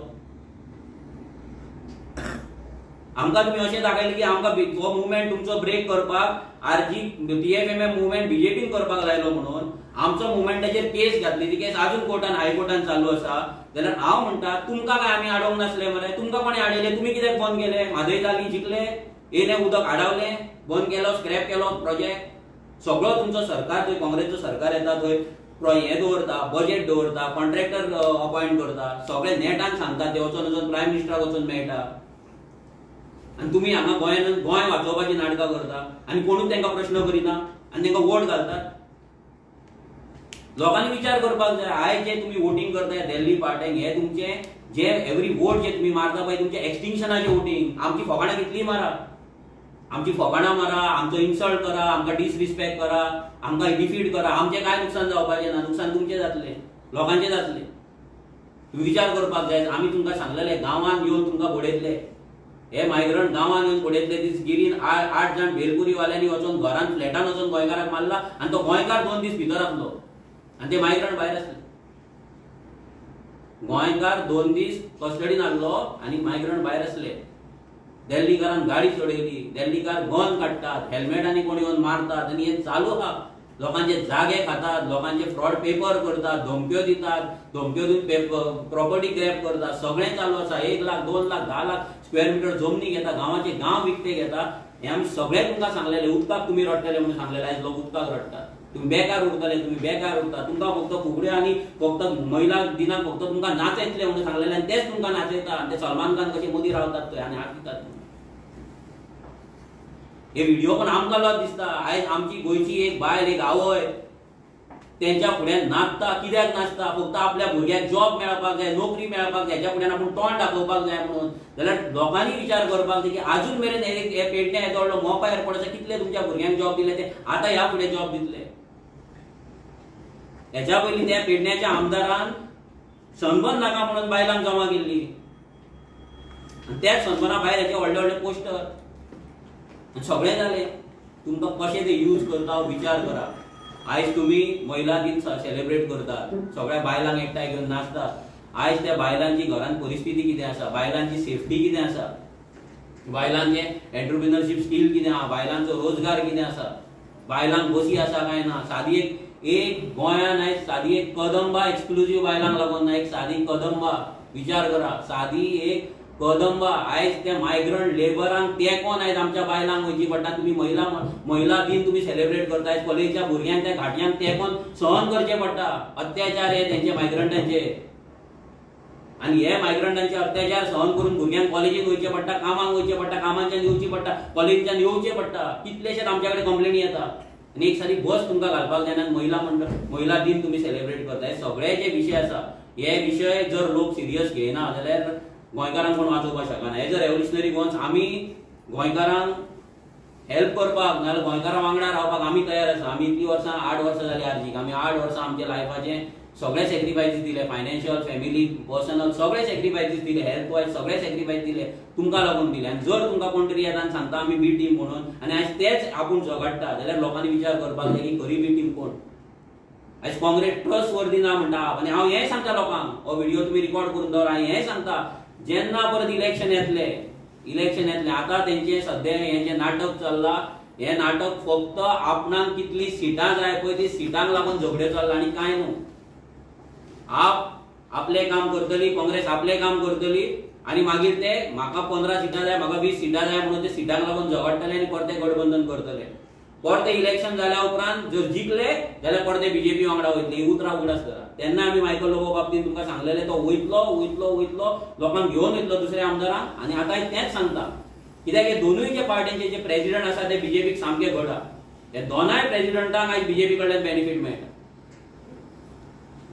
आमकां तुमी अशें दाखयलें की आमकां हो मुवमेंट तुमचो ब्रेक करपाक TFMM मुवमेंट BJPन करपाक लायलो म्हणून आमचो मुवमेंटाचेर केस घातली. ती केस अजून कोर्टान हायकोर्टान चालू आसा. जाल्यार हांव म्हणटा तुमकां काय आमी आडोवंक नासले मरे? तुमकां कोणें आडयले? तुमी कित्याक बंद केले? म्हादय जाली, जिखले, येयलें उदक आडावलें, बंद केलो, स्क्रॅप केलो प्रोजेक्ट. सगळो तुमचो सरकार थंय काँग्रेसचो सरकार येता, थंय हें दवरता, बजेट दवरता, कॉन्ट्रॅक्टर अपॉयंट करता, सगळे नेटान सांगता, ते वचून प्रायम मिनिस्टराक वचून मेळटा. आनी तुमी हांगा गोंय वाचोवपाची नाटकां करता आनी कोणूच तांकां प्रश्न करिना आनी तांकां वोट घालतात. लोकांनी विचार करपाक जाय. आयज जे तुमी वोटिंग करता दिल्ली पार्ट्यांक, हे तुमचे जे एवरी वोट जे तुमी मारता पळय, तुमचे एक्सटिंक्शनाचे वोटिंग. आमची फोगाणां कितली मारा, आमची फोगाणां मारा, आमचो इन्सल्ट करा, आमकां डिसरिस्पेक्ट करा, आमकां डिफीट करा, आमचें कांय नुकसान जावपाचें ना. नुकसान तुमचें जातलें, लोकांचें जातलें. तुम्ही विचार करपाक जाय. आमी तुमकां सांगलेलें गांवांत येवन तुमकां बडयतले, हे मायग्रंट गांवांत येवन बडयतले. दीस गिरीन 8 जाण भेलपुरीवाल्यांनी वचून घरांत फ्लॅटान वचून गोंयकाराक मारला आनी तो गोंयकार 2 दीस भितर आसलो आनी ते मायग्रंट भायर आसले. गोंयकार 2 दीस कस्टडीन आसलो आनी मायग्रंट भायर आसले. दिल्लीकारान गाडी चडयली, दिल्लीकार गन काडटात, हेल्मेटांनी कोण येवन मारतात आनी हे चालू आहा. लोकांचे जागे खातात, लोकांचे फ्रॉड पेपर करतात, धमक्यो दितात, धमक्यो दिवन प्रॉपर्टी ग्रॅब करतात, सगळें चालू आसा. 1 लाख 2 लाख 10 लाख स्क्वेअर मिटर जमनी घेता, गांवाचे गांव विकते घेता. हे आमी सगळे तुमकां सांगलेले. उदकाक तुमी रडटले म्हणून सांगलेले. आयज लोक उदकाक रडटात. तुम्ही बेकार उरतले, तुम्ही बेकार उरता. तुमकां फक्त फुगड्यो आनी फक्त महिला दिनाक फक्त तुमकां नाचयतले म्हणून सांगलेले आनी तेच तुमकां नाचयता. आनी ते सलमान खान कशे मदीं रावतात थंय आनी हांसतात. हे व्हिडिओ पण आमकां लज दिसता. आयज आमची गोंयची एक बायल, एक आवय तेंच्या फुड्यान नाचता. कित्याक नाचता? फक्त आपल्या भुरग्याक जॉब मेळपाक जाय, नोकरी मेळपाक जाय, हेच्या फुड्यान आपूण तोंड दाखोवपाक जाय म्हणून. जाल्यार लोकांनी विचार करपाक जाय की अजून मेरेन हे पेडण्या येदो व्हडलो मोपा एअरपोर्ट आसा, कितले तुमच्या भुरग्यांक जॉब दिले ते आतां ह्या फुडें जॉब दितले. हेच्या पयलीं त्या पेडण्याच्या आमदारान सनबर्न नाका म्हणून बायलांक जमा केल्ली आनी त्याच सनबर्ना भायर हेचे व्हडले व्हडले पोस्टर. सगळें जालें. तुमकां कशें ते यूज करता विचार करा. आयज तुमी महिला दिन सेलिब्रेट करतात, सगळ्या बायलांक एकठांय घेवन नाचतात. आयज त्या बायलांची घरांत परिस्थिती कितें आसा, बायलांची सेफ्टी कितें आसा, बायलांचे एंटरप्रिनरशिप स्किल कितें आहा, बायलांचो रोजगार कितें आसा, बायलांक बसी आसा काय ना. सादी एक गोंयान आयज सादी एक कदंबा एक्सक्लुझिव्ह बायलांक लागून ना, एक सादी कदंबा. विचार करा, सादी एक कदंबा. आयज त्या मायग्रंट लेबरांक तेंकोन आयज आमच्या बायलांक वयची पडटा. तुम्ही महिला दिन तुम्ही सेलिब्रेट करताय, कॉलेजच्या भुरग्यांक त्या घाटयान तेंकोन सहन करचे पडटा. अत्याचार हे तेंचे मायग्रंटांचे आनी हे मायग्रंटांचे अत्याचार सहन करून भुरग्यांक कॉलेजीक वयचे पडटा, कामाक वयचे पडटा, कामाच्यान येवची पडटा, कॉलेजच्यान येवचे पडटा. कितलेशेच आमच्या कडेन कंप्लेनी येता आनी एक सारी बस तुमकां घालपाक जायना. महिला दिन तुम्ही सेलिब्रेट करताय. सगळे जे विशय आसा हे विशय जर लोक सिरियस घेयना जाल्यार गोंयकारांक कोण वाचोवपाक शकना. हे जर रेव्होल्युशनरी गोन्स आमी गोंयकारांक हेल्प करपाक नाजाल्यार गोंयकारां वांगडा रावपाक आमी तयार आसा. आमी इतलीं वर्सां 8 वर्सां जालीं आरजीक. आमी 8 वर्सां आमच्या लायफाचे सगळे सॅक्रिफायसीस दिले, फायनान्शियल, फॅमिली, पर्सनल सगळे सॅक्रिफायसीस दिले, हेल्थ वायज सगळे सॅक्रिफायस दिले तुमकां लागून दिले. आनी जर तुमकां कोण तरी येता आनी सांगता आमी बी टीम म्हणून आनी आयज तेच आपूण झगडटा जाल्यार लोकांनी विचार करपाक जाय की खरी बी टीम कोण. आयज काँग्रेस ट्रस्ट वर्दी ना म्हणटा आनी हांव हें सांगता लोकांक, हो व्हिडिओ तुमी रिकॉर्ड करून दवर. हांव हें सांगता जेन्ना परत इलेक्शन येतलें आतां तेंचें सद्या हें जें नाटक चल्लां हें नाटक फक्त आपणाक कितलीं सिटां जाय पळय ती सिटांक लागून झगड्यो चल्ला आनी कांय न्हू. आप आपलें काम करतली, काँग्रेस आपलें काम करतली आनी मागीर ते म्हाका 15 सिटां जाय म्हाका 20 सिटां जाय म्हणून ते सिटांक लागून झगडटले आनी परते गठबंधन करतले. परते इलेक्शन जाल्या उपरांत जर जिखले जाल्यार परते बीजेपी वांगडा वयतले. ही उतरां उगडास करा. तेन्ना आमी मायकल लोबो बाबतींत तुमकां सांगलेलें तो वयतलो लोकांक घेवन वयतलो दुसऱ्या आमदारांक. आनी आतां तेंच सांगता कित्याक हे दोनूय जे पार्टीचे जे प्रेसिडेंट आसा ते बीजेपीक सामके घडा. हे दोनाय प्रेसिडेंटांक आयज बीजेपी कडल्यान बेनिफीट मेळटा.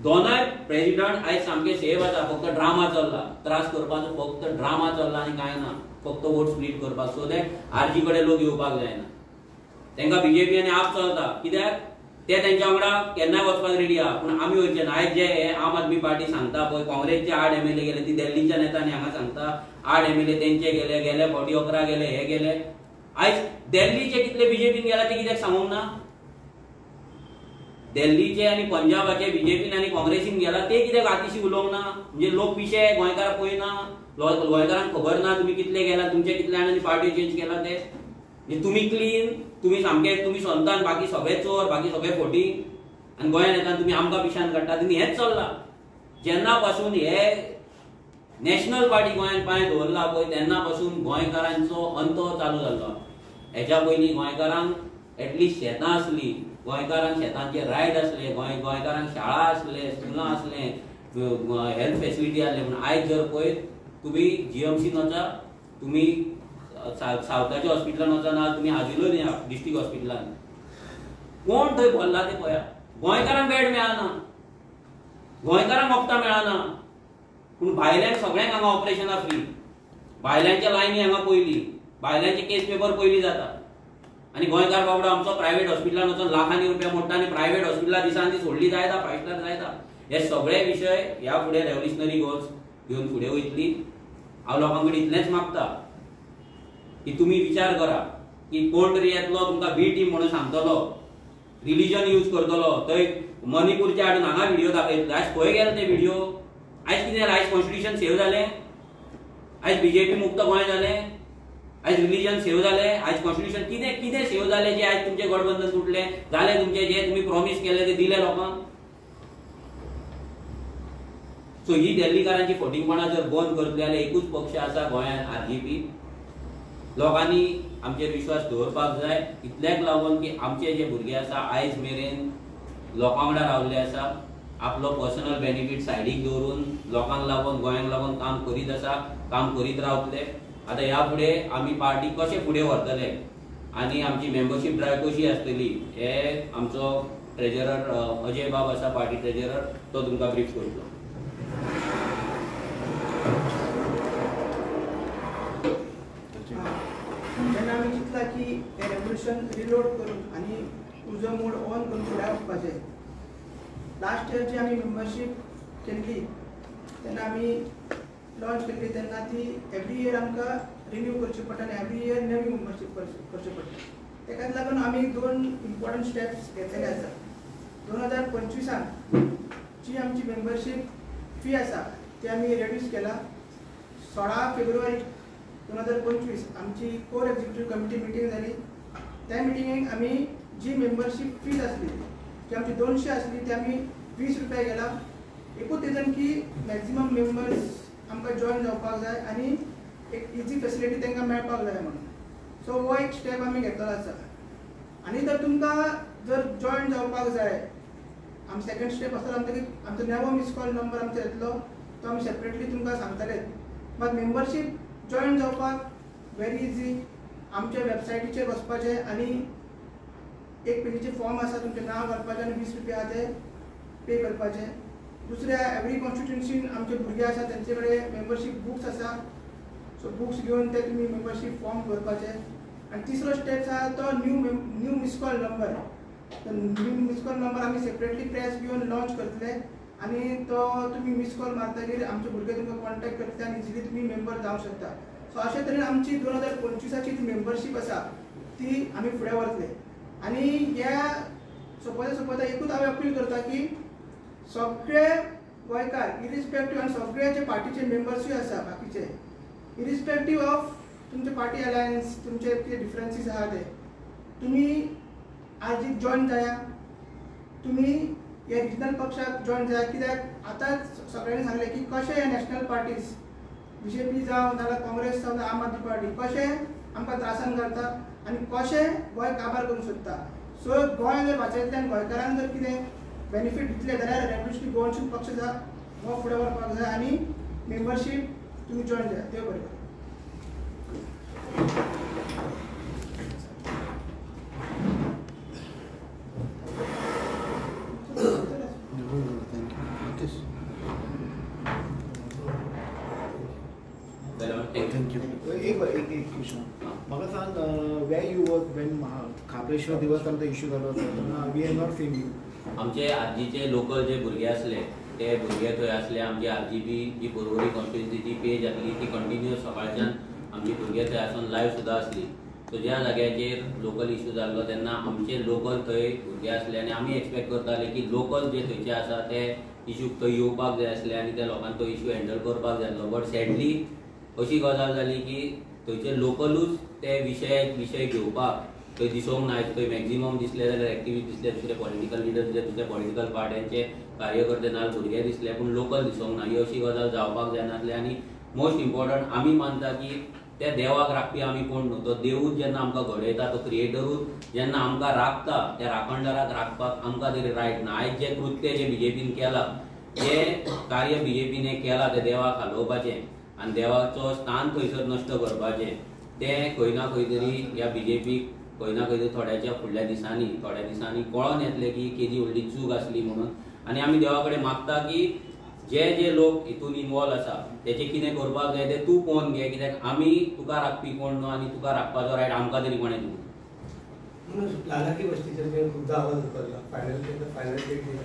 दोनाय प्रेसिडेंट आयज सामके सेफ आसा. फक्त ड्रामा चल्ला, त्रास करपाचो फक्त ड्रामा चल्ला आनी कांय ना. फक्त वोट स्प्लीट करपाक सो दॅट आरजी कडेन लोक येवपाक जायना. तांकां बीजेपी आनी आप चलता कित्याक ते तेंच्या वांगडा केन्नाय वचपाक रेडी आहा. पूण आमी वयचे ना. आयज जे आम आदमी पार्टी सांगता पळय काँग्रेसचे 8 MLA गेले, ती दिल्लीच्या नेत्यांनी हांगा सांगता 8 MLA तेंचे गेले फावटी 11 गेले, हे गेले. आयज दिल्लीचे कितले बीजेपीन गेला ते कित्याक सांगूंक ना. दिल्लीचे आनी पंजाबाचे बीजेपीन आनी काँग्रेसीन गेला ते कित्याक आतिशी उलोवंक ना. म्हणजे लोक पिशे गोंयकार पळयना, गोंयकारांक खबर ना तुमी कितले गेला, तुमचे कितले जाणांनी पार्टी चेंज केला ते. तुमी क्लीन, तुमी सामके तुमी संतान, बाकी सगळे चोर, बाकी सगळे फोटी आनी गोंयांत येता तुमी आमकां पिशान काडटा. तुमी हेच चल्ला. जेन्ना पासून हे नॅशनल पार्टी गोंयांत पांय दवरला पळय तेन्ना पासून गोंयकारांचो अंत चालू जाल्लो. हेच्या पयलीं गोंयकारांक एटलिस्ट शेतां आसली, गोंयकारांक शेतांचे रायट आसले, गोंयकारांक शाळा आसले, स्कुलां आसले, हेल्थ फेसिलिटी आसले. पूण आयज जर पळय तुमी GMCन वचा, तुमी सावथाच्या हॉस्पिटलान वचा ना तुमी हाजिलोन या डिस्ट्रिक्ट हॉस्पिटलान कोण थंय भरला ते पळया. गोंयकारांक बेड मेळना, गोंयकारांक वखदां मेळना. पूण भायल्यांक सगळ्यांक हांगा ऑपरेशनां फ्री. भायल्यांच्या लायनी हांगा पयली, भायल्यांचे केस पेपर पयली जाता आनी गोंयकार बाबडो आमचो प्रायव्हेट हॉस्पिटलान वचून लाखांनी रुपया मोडटा आनी प्रायव्हेट हॉस्पिटलां दिसान दीस व्हडली जायता, 5 स्टार जायता. हे सगळे विशय ह्या फुडें रेव्होल्युशनरी गोल्स घेवन फुडें वयतली. हांव लोकां कडेन इतलेंच मागता की तुमी विचार करा की कोण तरी येतलो तुमकां बी टीम म्हणून सांगतलो, रिलीजन यूज करतलो, थंय मणिपूरचे हाडून हांगा व्हिडिओ दाखयतले. आयज खंय गेले ते व्हिडिओ? आयज कितें जालें? आयज कॉन्स्टिट्यूशन सेव जालें, आयज बीजेपी मुक्त गोंय जालें, आयज रिलीजन सेव जालें, आयज कॉन्स्टिट्यूशन कितें कितें सेव जालें जे आयज तुमचें गठबंधन तुटलें जालें, तुमचें जे तुमी प्रॉमिस केलें ते दिलें लोकांक. सो ही दिल्लीकारांची फटींगपणां जर बंद करतले जाल्यार एकूच पक्ष आसा गोंयांत RGP. लोकांनी आमचेर विश्वास दवरपाक जाय. इतल्याक लागून की आमचे जे भुरगे आसा आयज मेरेन लोकां वांगडा रावल्ले आसा, आपलो पर्सनल बेनिफीट सायडीक दवरून लोकांक लागून गोंयांक लागून काम करीत आसा, काम करीत रावतले. आतां ह्या फुडें आमी पार्टी कशे फुडें व्हरतले आनी आमची मेंबरशीप ड्रायव्ह कशी आसतली हे आमचो ट्रेजरर अजय बाब आसा, पार्टी ट्रेजरर, तो तुमकां ब्रीफ करतलो. जेन्ना आमी चिंतला की हे रेव्होल्युशन रिलोड करून आनी उजो मोड ऑन करून फुडें वचपाचें. लास्ट इयर जी आमी मेंबरशीप केल्ली तेन्ना आमी लॉन्च केल्ली तेन्ना ती एवरी इयर आमकां रिन्यू करची पडटा आनी एवरी इयर नवी मेंबरशीप करची पडटा. तेकाच लागून आमी 2 इम्पॉर्टंट स्टेप्स घेतलेले आसा. 2025 जी आमची मेंबरशीप फी आसा ती आमी रेड्यूस केला. 16 फेब्रुवारी 2025 आमची कोर एक्झिक्युटिव्ह कमिटी मिटींग जाली. त्या मिटिंगेक आमी जी मेंबरशीप फीज आसली जी आमची 200 आसली ती आमी 20 रुपया केला. एकूच रिजन की मॅक्झिमम मेंबर्स आमकां जॉइन जावपाक जाय आनी एक इजी फेसिलिटी तांकां मेळपाक जाय म्हणून. सो हो एक स्टेप आमी घेतलेलो आसा. आनी जर तुमकां जर जॉइन जावपाक जाय आमी सेकंड स्टेप आसता आमचो नवो मिस कॉल नंबर आमचो येतलो तो आमी सेपरेटली तुमकां सांगतले. मात मेंबरशीप जॉइन जावपाक व्हेरी इजी. आमच्या वेबसायटीचेर वचपाचें आनी एक पेजीचे फॉर्म आसा, तुमचें नांव घालपाचें आनी 20 रुपया ते पे करपाचें. दुसऱ्या एवरी कॉन्स्टिट्युएन्सीन आमचे भुरगे आसा तेंचे कडेन मेंबरशीप बुक्स आसा सो बुक्स घेवन ते तुमी मेंबरशीप फॉर्म करपाचे. आणि तिसरो स्टेप आहा तो new miss call number. New miss call number आमी सेपरेटली प्रेस घेवन लॉन्च करतले आणि तो तुम्ही मिस कॉल मारतकीर आमचे भुरगे तुमकां कॉन्टॅक्ट करतले आणि इजिली तुम्ही मेंबर जावंक शकता. सो अशे तरेन आमची 2025ची जी मेंबरशीप आसा ती आमी फुडें व्हरतले. आणि ह्या सोंपता एकूच हांव अपील करता की सगळे गोंयकार इरिस्पेक्टीव आणि सगळे जे पार्टीचे मेंबर्सूय आसा बाकीचे इरिस्पेक्टीव ऑफ तुमचे पार्टी अलायन्स तुमचे कितें डिफरन्सीस आहा ते तुमी आज जॉइन जाया. तुमी ह्या रिजनल पक्षाक जॉइन जाया. कित्याक आतांच सगळ्यांनी सांगले की कशे हे नॅशनल पार्टीज BJP जावं नाल्यार काँग्रेस जावं आम आदमी पार्टी कशे आमकां त्रासान घालता आनी कशे गोंय काबार करूंक सोदता. सो गोंय जर वाचयतल्यान गोंयकारांक जर कितें बेनिफीट दितले जाल्यार रेव्होल्युशनरी गोवन्स पक्ष हो फुडें व्हरपाक जाय आनी मेंबरशीप तुमी जॉइन जाय. देव बरें करूं. एक क्वेश्चन म्हाका सांग where you work when Khableshwar देवस्थानाचो इश्यू जालो we have not seen you. आमचे आजीचे लोकल जे भुरगे असले ते भुरगे थंय असले. आमची RGB जी बोरवली कॉन्स्टिट्युन्सीची पेज आसली ती कंटिन्युअस सकाळच्यान आमची भुरगे थंय आसून लायव्ह सुद्दां असली. सो ज्या जाग्याचेर लोकल इश्यू जाल्लो तेन्ना आमचे लोकल थंय भुरगे असले आनी आमी एक्सपेक्ट करताले की लोकल जे थंयचे आसा ते इश्यूक थंय येवपाक जाय आसले आनी त्या लोकांनी तो इश्यू हँडल करपाक जाय आसलो. बट सॅडली अशी गजाल जाली की थंयचे लोकलूच ते विशय घेवपाक थंय दिसूंक ना. थंय मॅक्झिमम दिसले जाल्यार एक्टिविस्ट दिसले दुसरे पॉलिटिकल लिडर्स जे दुसऱ्या पॉलिटिकल पार्ट्यांचे कार्यकर्ते नाल भुरगे दिसले पूण लोकल दिसूंक ना. ही अशी गजाल जावपाक जायनासली. आनी मोस्ट इम्पॉर्टंट आमी मानता की त्या देवाक राखपी आमी कोण न्हू. तो देवूच जेन्ना आमकां घडयता तो क्रिएटरूच जेन्ना आमकां राखता त्या राखणदाराक राखपाक आमकां तरी रायट ना. आयज जे कृत्य जे BJPन केलां जे कार्य BJPन केलां ते देवाक हालोवपाचें आनी देवाचो स्थान थंयसर नश्ट करपाचें तें खंय ना खंय तरी ह्या BJPक खंय ना खंय तरी थोड्या दिसांनी कळोन येतलें की केदी व्हडली चूक आसली म्हणून. आनी आमी देवा कडेन मागता की जे लोक हितून इनवॉल्व आसा तेचे कितें करपाक जाय तें तूं पळोवन घे. कित्याक आमी तुका राखपी कोण न्हू आनी तुका राखपाचो रायट आमकां तरी कोणें दिवं. म्हणून लालाकी वस्तीचेर खुबदां आवाज उखल्ला फायनल डेट दिला.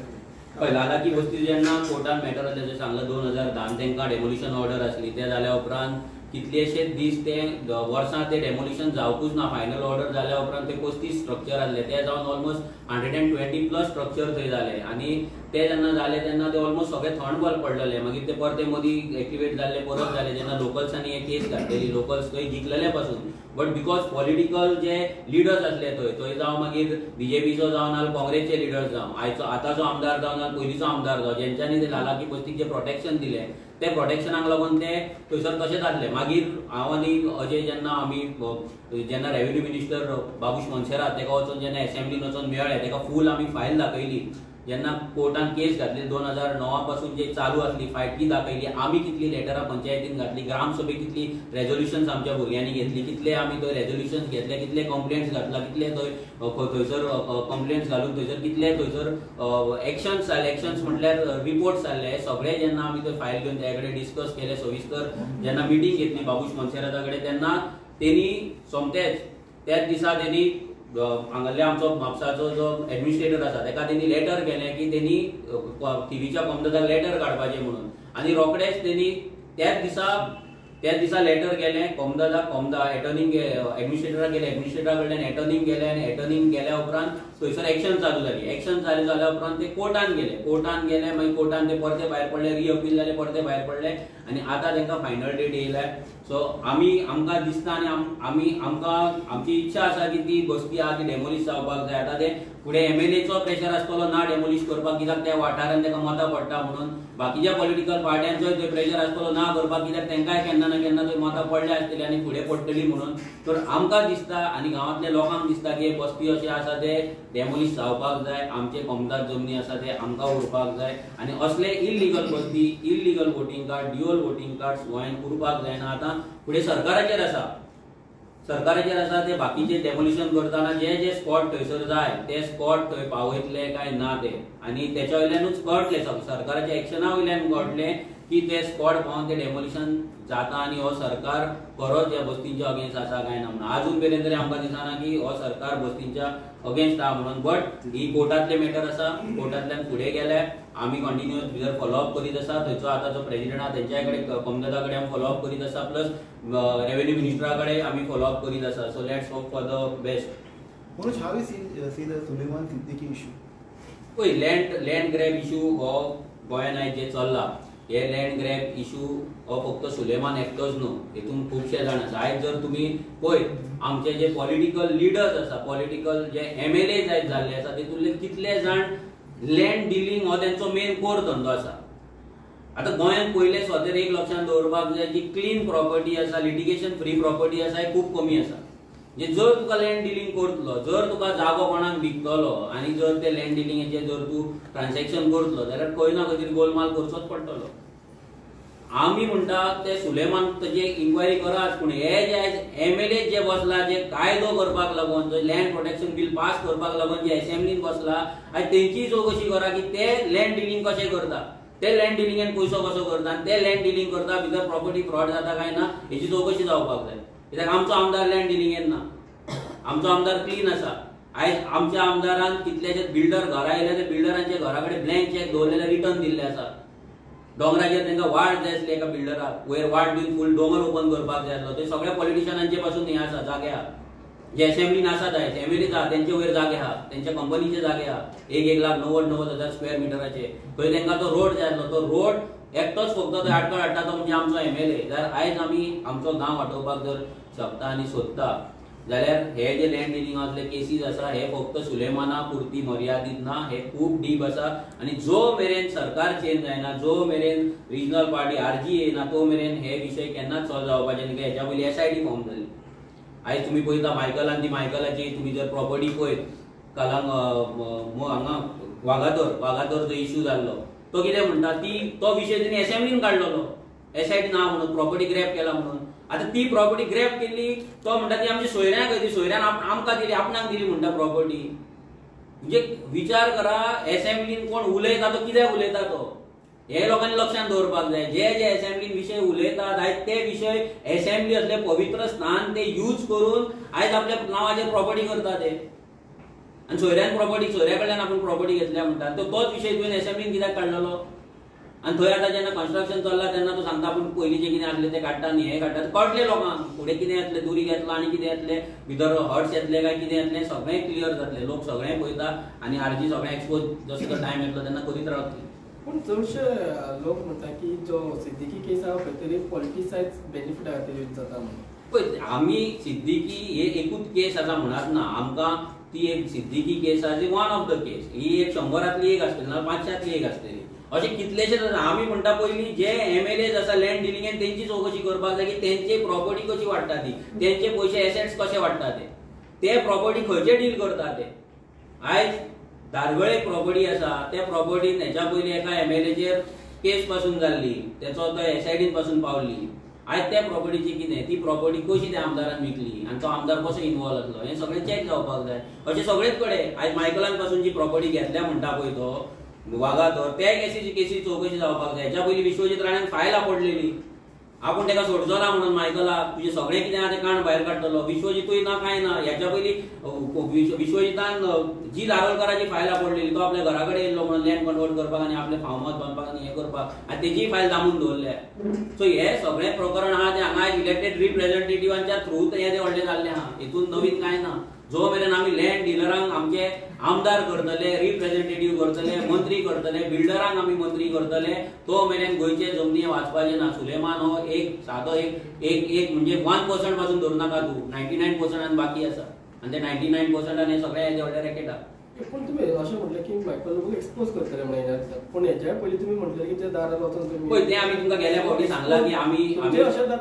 पळय लालाकी वस्ती जेन्ना कोर्टान मॅटर तेजें सांगलें 2010 तेंकां डेमोलिशन ऑर्डर आसली. ते जाल्या उपरांत कितलेशेच दीस ते वर्सां ते डेमोलिशन जावपूच ना. फायनल ऑर्डर जाल्या उपरांत ते 35 स्ट्रक्चर आसले ते जावन ऑलमोस्ट 120+ स्ट्रक्चर थंय जाले. आनी ते जेन्ना जाले तेन्ना ते ऑलमोस्ट सगळे थंड बल्ब पडलेले. मागीर ते परते मदीं एक्टिवेट जाल्ले परत जाले जेन्ना लोकल्सांनी हे केस घातलेली. लोकल्स थंय जिखलेले पासून बट बिकॉज पॉलिटिकल जे लिडर्स आसले थंय जावं मागीर BJPचो जावं नाल्यार काँग्रेसचे लिडर्स जावं आयचो आतांचो आमदार जावं नाल्यार पयलींचो आमदार जावं जेंच्यांनी ते लालाकी बस्तीक जे प्रोटेक्शन दिलें ते प्रोटेक्शनाक लागून ते थंयसर तशेंच आसले. मागीर हांव आनी अजय जेन्ना रेव्हेन्यू मिनिस्टर बाबूश मोन्सेरात तेका वचून जेन्ना असेंब्लीन वचून मेळ्ळे तेका फूल आमी फायल दाखयली. जेन्ना कोर्टान केस घातली 2009 पासून जे चालू आसली फायट ती दाखयली. आमी कितली लेटरां पंचायतीन घातली. ग्रामसभेक कितली रेजोल्युशन्स आमच्या भुरग्यांनी घेतली. कितले आमी थंय रेजोल्युशन्स घेतले. कितले कंप्लेंट्स घातला. कितले थंयसर कंप्लेंट्स घालून थंयसर कितले थंयसर एक्शन्स जाले. एक्शन्स म्हटल्यार रिपोर्ट्स जाल्ले. सगळे जेन्ना आमी थंय फायल घेवन त्या कडेन डिस्कस केले सविस्तर जेन्ना मिटींग घेतली बाबूश मोन्सेराता कडेन तेन्ना तेणी सोमतेच त्याच दिसा तेणी हांगासले आमचो म्हापसाचो जो एडमिनिस्ट्रेटर आसा तेका तेणी लेटर केलें की तेणी TVच्या कोमदादाक लेटर काडपाचें म्हणून. आनी रोखडेच तेणी त्याच दिसा लेटर केलें कोमदा एटर्नींग एडमिनिस्ट्रेटराक गेले. एडमिनिस्ट्रेटरा कडल्यान एटर्नींग गेले आनी एटर्नींग गेल्या उपरांत थंयसर एक्शन चालू जाली. एक्शन चालू जाल्या उपरांत ते कोर्टान गेले. मागीर कोर्टान ते परते भायर पडले. रिअपील जाले परते भायर पडले आनी आतां तांकां फायनल डेट येयल्या. सो आमकां दिसता आनी आमची इच्छा आसा की ती बस्ती आहा ती डेमोलिश जावपाक जाय. आतां ते फुडें MLAचो प्रेशर आसतलो ना डेमोलिश करपाक कित्याक त्या वाठारांत ताका मतां पडटा म्हणून. बाकीच्या पॉलिटिकल पार्ट्यांचोय थंय प्रेशर आसतलो ना करपाक कित्याक तांकांय केन्ना ना केन्ना थंय मतां पडले आसतली आनी फुडें पडटली म्हणून. तर आमकां दिसता आनी गांवांतल्या लोकांक दिसता की हे बस्ती अशें आसा ते डेमोलिश जावपाक जाय. आमचे कोमदाद जमनी आसा ते आमकां उरपाक जाय आनी असले इल्लिगल बस्ती illegal voting card dual voting cards गोंयांत उरपाक जायना. आतां फुडें सरकाराचेर आसा ते बाकीचे डेमोलिशन करतना जे स्पॉट थंयसर जाय ते स्पॉट थंय पावयतले काय ना ते आनी तेच्या वयल्यानूच कळटलें सरकाराच्या एक्शना वयल्यान कळटलें की ते स्पॉट पावन ते डेमोलिशन जाता आनी हो सरकार परत ह्या बस्तींच्या अगेन्स्ट आसा काय ना म्हणून अजून मेरेन तरी आमकां दिसना की हो सरकार बस्तींच्या अगेन्स्ट आहा म्हणून. बट ही कोर्टातले मॅटर आसा, कोर्टांतल्यान फुडें गेले, आमी कंटिन्युअस भितर फॉलोअप करीत आसा. थंयचो आतां जो प्रेसिडेंट आहा तेंच्या कडेन कमलता कडेन आमी फॉलोअप करीत आसा, प्लस रेव्हेन्यू मिनिस्टरा कडेन आमी फॉलोअप करीत आसा. So let's hope for the best. Manoj, how is see the Sulaiman Siddiqui issue? पळय लँड ग्रॅब इशू हो गोंयान आयज जे चल्ला, हे लँड ग्रॅब इशू हो फक्त सुलेमान एकटोच न्हू, हेतून खुबशे जाण आसा. आयज जर तुमी पळय आमचे जे पॉलिटिकल लिडर्स आसा, पॉलिटिकल जे MLA आयज जाल्ले आसा, तेतूंतले कितले जाण लँड डिलिंग हो तेंचो मेन कोर धंदो आसा. आतां गोंयान पयले स्वतेर एक लक्षांत दवरपाक जाय, जी क्लीन प्रॉपर्टी आसा, लिटिगेशन फ्री प्रॉपर्टी आसा, ही खूब कमी आसा. म्हणजे जर तुका लँड डिलिंग करतलो, जर तुका जागो कोणाक विकतलो आनी जर ते लँड डिलिंगेचे जर तूं ट्रान्झॅक्शन करतलो जाल्यार खंय ना खंय तरी गोलमाल करचोच पडटलो. आमी म्हणटा ते सुलेमान ताजे इन्क्वायरी करात, पूण हे जे आयज MLA जे बसला, जे कायदो करपाक लागून, जो लँड प्रोटेक्शन बिल पास करपाक लागून जे असेंब्लीन बसला, आयज तेंची चवकशी करा की ते लँड डिलिंग कशें करता, ते लँड डिलिंगेन पयसो कसो करता आनी ते लँड डिलिंग करता भितर प्रॉपर्टी फ्रॉड जाता काय ना हेची चवकशी जावपाक जाय. कित्याक आमचो आमदार लँड डिलिंगेन ना, आमचो आमदार क्लीन आसा. आयज आमच्या आमदारान कितलेशे बिल्डर घरा येयले, ते बिल्डरांचे घरा कडेन ब्लँक चॅक दवरलेले रिटर्न दिल्ले आसा. दोंगराचेर तांकां वाड जाय आसली एका बिल्डराक, वयर वाड दिवन फूल दोंगर ओपन करपाक जाय आसलो. ते सगळ्या पॉलिटिशियनांचे पासून हे आसा, जागे आहा, जे असेंब्लीन आसात आयज MLA आहा तेंचे वयर जागे आहा, तेंच्या कंपनीचे जागे आहा, 1,90,000 स्क्वेअर मिटराचे. थंय तांकां तो रोड जाय आसलो, तो रोड एकटोच फक्त तो आडकळ हाडटा, तो म्हणजे आमचो MLA. जाल्यार आयज आमी आमचो गांव वाटोवपाक जर शकता आनी सोदता जाल्यार हे जे लँड डिलिंग असले केसीस आसा, हे फक्त सुलेमाना पुरती मर्यादित ना, हे खूब डीप आसा. आनी जो मेरेन सरकार चेंज जायना, जो मेरेन रिजनल पार्टी RG येयना, तो मेरेन हे विशय केन्नाच सॉल्व जावपाचे न्ही. हेच्या पयलीं SIT फॉर्म जाली. आयज तुमी पळयता मायकलाची तुमी जर प्रॉपर्टी पळयत, कालांग हांगा वागातोर जो इश्यू जाल्लो, तो कितें म्हणटा, तो विशय तेणी असेंब्लीन काडलेलो, SIT ना म्हणून, प्रॉपर्टी ग्रॅब केला म्हणून. आता ती प्रॉपर्टी ग्रॅब केली, तो म्हणटा ती आमची सोयऱ्यांक दिली, सोयऱ्यान आमकां दिली, आपणाक दिली म्हणटा प्रॉपर्टी. म्हणजे विचार करा, असेंब्लीन कोण उलयता तो कित्याक उलयता, तो हे लोकांनी लक्षांत दवरपाक जाय. जे जे असेंब्लीन विशय उलयतात आयज ते विशय असेंब्ली असले पवित्र स्थान ते यूज करून आयज आपल्या नांवाचेर प्रॉपर्टी करता ते. आनी सोयऱ्यान प्रॉपर्टी, सोयऱ्या कडल्यान आपण प्रॉपर्टी घेतल्या म्हणटा, तोच विशय तुवें असेंब्लीन कित्याक काडलेलो. आनी थंय आतां जेन्ना कन्स्ट्रक्शन चल्ला तेन्ना तो सांगता पूण पयलीं जे कितें आसलें तें काडटा न्ही, हें काडटा, कळटलें लोकांक फुडें कितें येतलें, दुरी येतलो आनी कितें येतलें, भितर हर्ट्स येतले काय कितें येतलें, सगळें क्लियर जातलें. लोक सगळें पळयता आनी RG सगळें एक्सपोज जसो तो टायम येतलो तेन्ना करीत रावतली. पूण चडशे लोक म्हणटा की जो सिद्दीकी केस आहा खंय तरी पॉलिटिसायज बेनिफिटा खातीर यूज जाता म्हणून. पळय आमी सिद्दीकी हे एकूच केस आसा म्हणत ना, आमकां ती एक सिद्दीकी केस आसा, वन ऑफ द केस, ही एक 100रांतली एक आसतली ना 500तली एक आसतली. अशें कितलेशेच आमी म्हणटा पयलीं जे MLAs आसा लँड डिलिंगेन तेंची चवकशी करपाक जाय की तेंची प्रॉपर्टी कशी वाडटा ती, तेंचे पयशे एसेट्स कशे वाडटा ते प्रॉपर्टी खंयचे डील करता ते. आयज दारगळे प्रॉपर्टी आसा, त्या प्रॉपर्टीन हेच्या पयलीं एका MLAचेर केस पासून जाल्ली, तेचो तो SITन पासून पावली. आयज त्या प्रॉपर्टीची कितें, ती प्रॉपर्टी कशी त्या आमदारान विकली आनी तो आमदार कसो इन्वॉल्व आसलो, हें सगळें चॅक जावपाक जाय. अशें सगळेच कडेन आयज मायकलान पासून जी प्रॉपर्टी घेतल्या म्हणटा पळय तो वागातोर, त्या केसी चवकशी जावपाक जाय. हेच्या पयलीं विश्वजीत राणान फायल आपडलेली, आपूण तेका सोडचो ना म्हणून मायकलाक, तुजें सगळें कितें आहा तें काण भायर काडटलो. विश्वजीतूय ना काय ना. हेच्या पयलीं विश्वजितान जी दारोलकराची फायल आपडलेली, तो आपल्या घरा कडेन येयल्लो म्हणून लँड कन्वर्ट करपाक आनी आपले फार्म हावस बांदपाक आनी हें करपाक, आनी तेजी फायल दामून दवरल्या. सो हे सगळें प्रकरण आहा तें हांगा इलेक्टेड रिप्रेझेंटेटिव्हांच्या थ्रू हें व्हडलें जाल्लें आहा, हितून नवीन कांय ना. जो मेरेन आमी लँड डिलरांक आमचे आमदार करतले, रिप्रेझेंटेटिव्ह करतले, मंत्री करतले, बिल्डरांक आमी मंत्री करतले, तो मेरेन गोंयचे जमनी वाचपाचे ना. सुलेमान हो एक सादो एक म्हणजे 1% पासून धरू नाका तूं, 99% बाकी आसा, आनी ते 99% हे सगळे हेजे व्हडले रॅकेट आहा. पूण तुमी अशें म्हटलें की मायकल एक्सपोज करतले म्हणून, पूण हेच्या पयलीं तुमी म्हटलें की ते दारार वचून तुमी पळय तें आमी तुमकां गेल्या फावटी सांगलां की आमी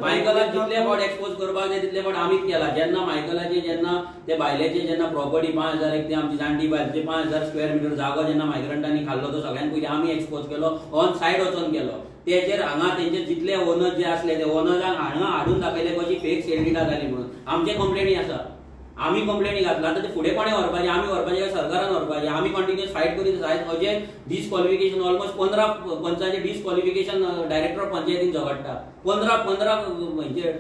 मायकलाक जितले फावट एक्सपोज करपाक जाय तितले फावट आमीच केला. जेन्ना मायकलाचे जेन्ना ते बायलेचे जेन्ना प्रॉपर्टी 5,000 एक ती आमची जाणटी बायलचे 5,000 स्क्वेअर मिटर जागो जेन्ना मायग्रंटांनी खाल्लो, तो सगळ्यान पयलीं आमी एक्सपोज केलो, ऑन सायड वचून केलो. तेचेर हांगा तेंचे जितले ओनर जे आसले ते ओनरांक हांगा हाडून दाखयले कशी फेक सेल डिडा जाली म्हणून आमचे कंप्लेनी आसा. आमी कंप्लेनी घातला आता ते फुडें कोणें व्हरपाचें आमी व्हरपाचें काय सरकारान व्हरपाचें आमी कंटिन्युअस फायट करीत आसात अशें डिस्क्वॉलिफिकेशन ऑलमोस्ट 15 पंचांचे डिस्क्वॉलिफिकेशन डायरेक्टर ऑफ पंचायतीन झगडटा 15 म्हणजे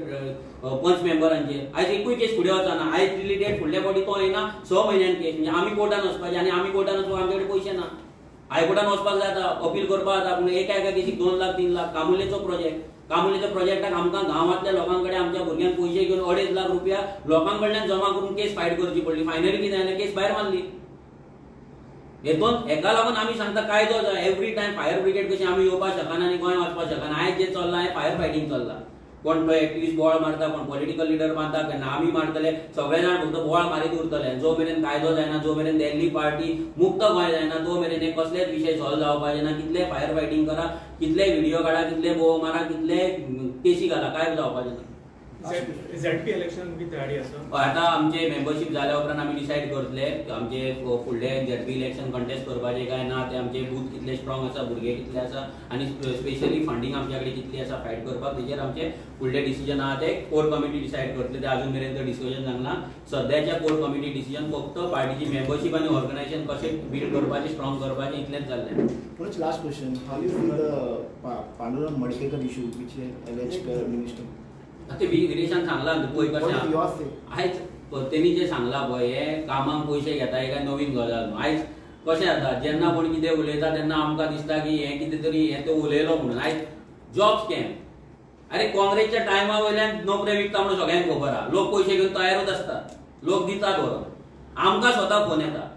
पंच मेंबरांचे आयज एकूय केस फुडें वचना आयज दिल्ली डेट फुडल्या फावटी तो येना 6 म्हयन्यान केस म्हणजे आमी कोर्टान वचपाचें आनी आमी कोर्टान वचपाक आमचे कडेन पयशे ना हायकोर्टान वचपाक जाता अपील करपाक जाता पूण एका केसीक 2 लाख 3 लाख कामुलेचो प्रोजेक्टाक आमकां गांवांतल्या लोकां कडेन आमच्या भुरग्यांक पयशे घेवन 2.5 लाख रुपया लोकां कडल्यान जमा करून केस फायट करची पडली फायनली कितें जालें केस भायर मारली हेका लागून आमी सांगता कायदो जाय एवरी टायम फायर ब्रिगेड कशी आमी येवपाक शकना आनी गोंय वचपाक शकना आयज जे चल्लां हें फायर फायटींग चल्लां कोण तो एक्टिविस्ट बोवाळ मारता कोण पॉलिटिकल लिडर मारता केन्ना आमी मारतले सगळे जाण फक्त बोवाळ मारीत उरतले जो मेरेन कायदो जायना जो मेरेन दिल्ली पार्टी मुक्त गोंय जायना तो मेरेन हे कसलेच विशय सॉल्व जावपाचे ना कितले फायर फायटींग करा कितले व्हिडिओ काडा कितले बोव मारा कितले केसी घाला काय जावपाचे ना झेडपी इलेक्शन बी तयारी आसा आता आमचे मेंबरशिप जाल्या उपरांत आमी डिसायड करतले आमचे फुडले झेडपी इलेक्शन कंटेस्ट करपाचे काय ना ते आमचे बूथ कितले स्ट्रॉंग आसा भुरगे कितले आसा आनी स्पेशली फंडिंग आमच्या कडेन कितली आसा फायट करपाक तेजेर आमचे फुडले डिसिजन आहा ते कोर कमिटी डिसायड करतले ते अजून मेरेन तो डिस्कशन जावना सद्याच्या कोर कमिटी डिसिजन फक्त पार्टीची मेंबरशिप आनी ऑर्गनायझेशन कशें बिल्ड करपाचें स्ट्रॉंग करपाचें इतलेंच जाल्लें Punesh, last question. How do you feel the Pandurang Madkekar issue, which alleged minister? ते विरेशान सांगला पळय What is कशें yours say? आयज तेणी जे सांगला पळय हे कामाक पयशे घेता हे काय नवीन गजाल न्हू आयज कशें जाता जेन्ना कोण कितें उलयता तेन्ना आमकां दिसता की हे कितें तरी हे तो उलयलो म्हणून आयज जॉब स्कॅम अरे काँग्रेसच्या टायमा वयल्यान नोकऱ्यो विकता म्हणून सगळ्यांक खबर आहा लोक पयशे घेवन तयारूच आसतात लोक दितात व्हरून आमकां स्वता फोन येता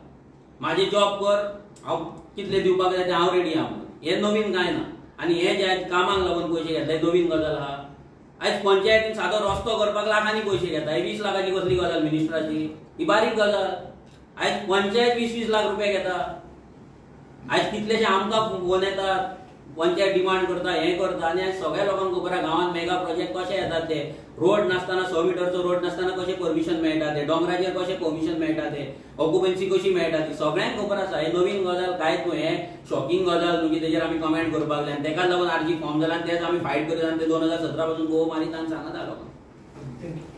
म्हाजे जॉब कर हांव कितले दिवपाक जाय ते हांव रेडी आहा म्हणून हे नवीन कांय ना आनी हे जे आयज कामाक लागून पयशे घेता नवीन गजाल आहा आयज पंचायतीन सादो रस्तो करपाक लाखांनी पयशे घेता 20 लाखाची कसली गजाल मिनिस्टराची ही बारीक गजाल आयज पंचायत 20-20 लाख रुपया घेता आयज कितलेशे आमकां फोन येतात पंचायत डिमांड करता हें करता आनी आयज सगळ्या लोकांक खबर आहा गांवांत मेगा प्रोजेक्ट कशे येतात ते रोड नासतना 100 मिटरचो रोड नासतना कशें परमिशन मेळटा ते डोंगराचेर कशें परमिशन मेळटा ते ऑक्युपन्सी कशी मेळटा ती सगळ्यांक खबर आसा हे नवीन गजाल कांयच न्हू हे शॉकिंग गजाल न्हू की तेजेर आमी कमेंट करपाक जाय तेका लागून आरजी फॉर्म जाला आनी तेच आमी फायट करीत आनी ते 2017 पासून गो मारीत आनी सांगत आहा लोकांक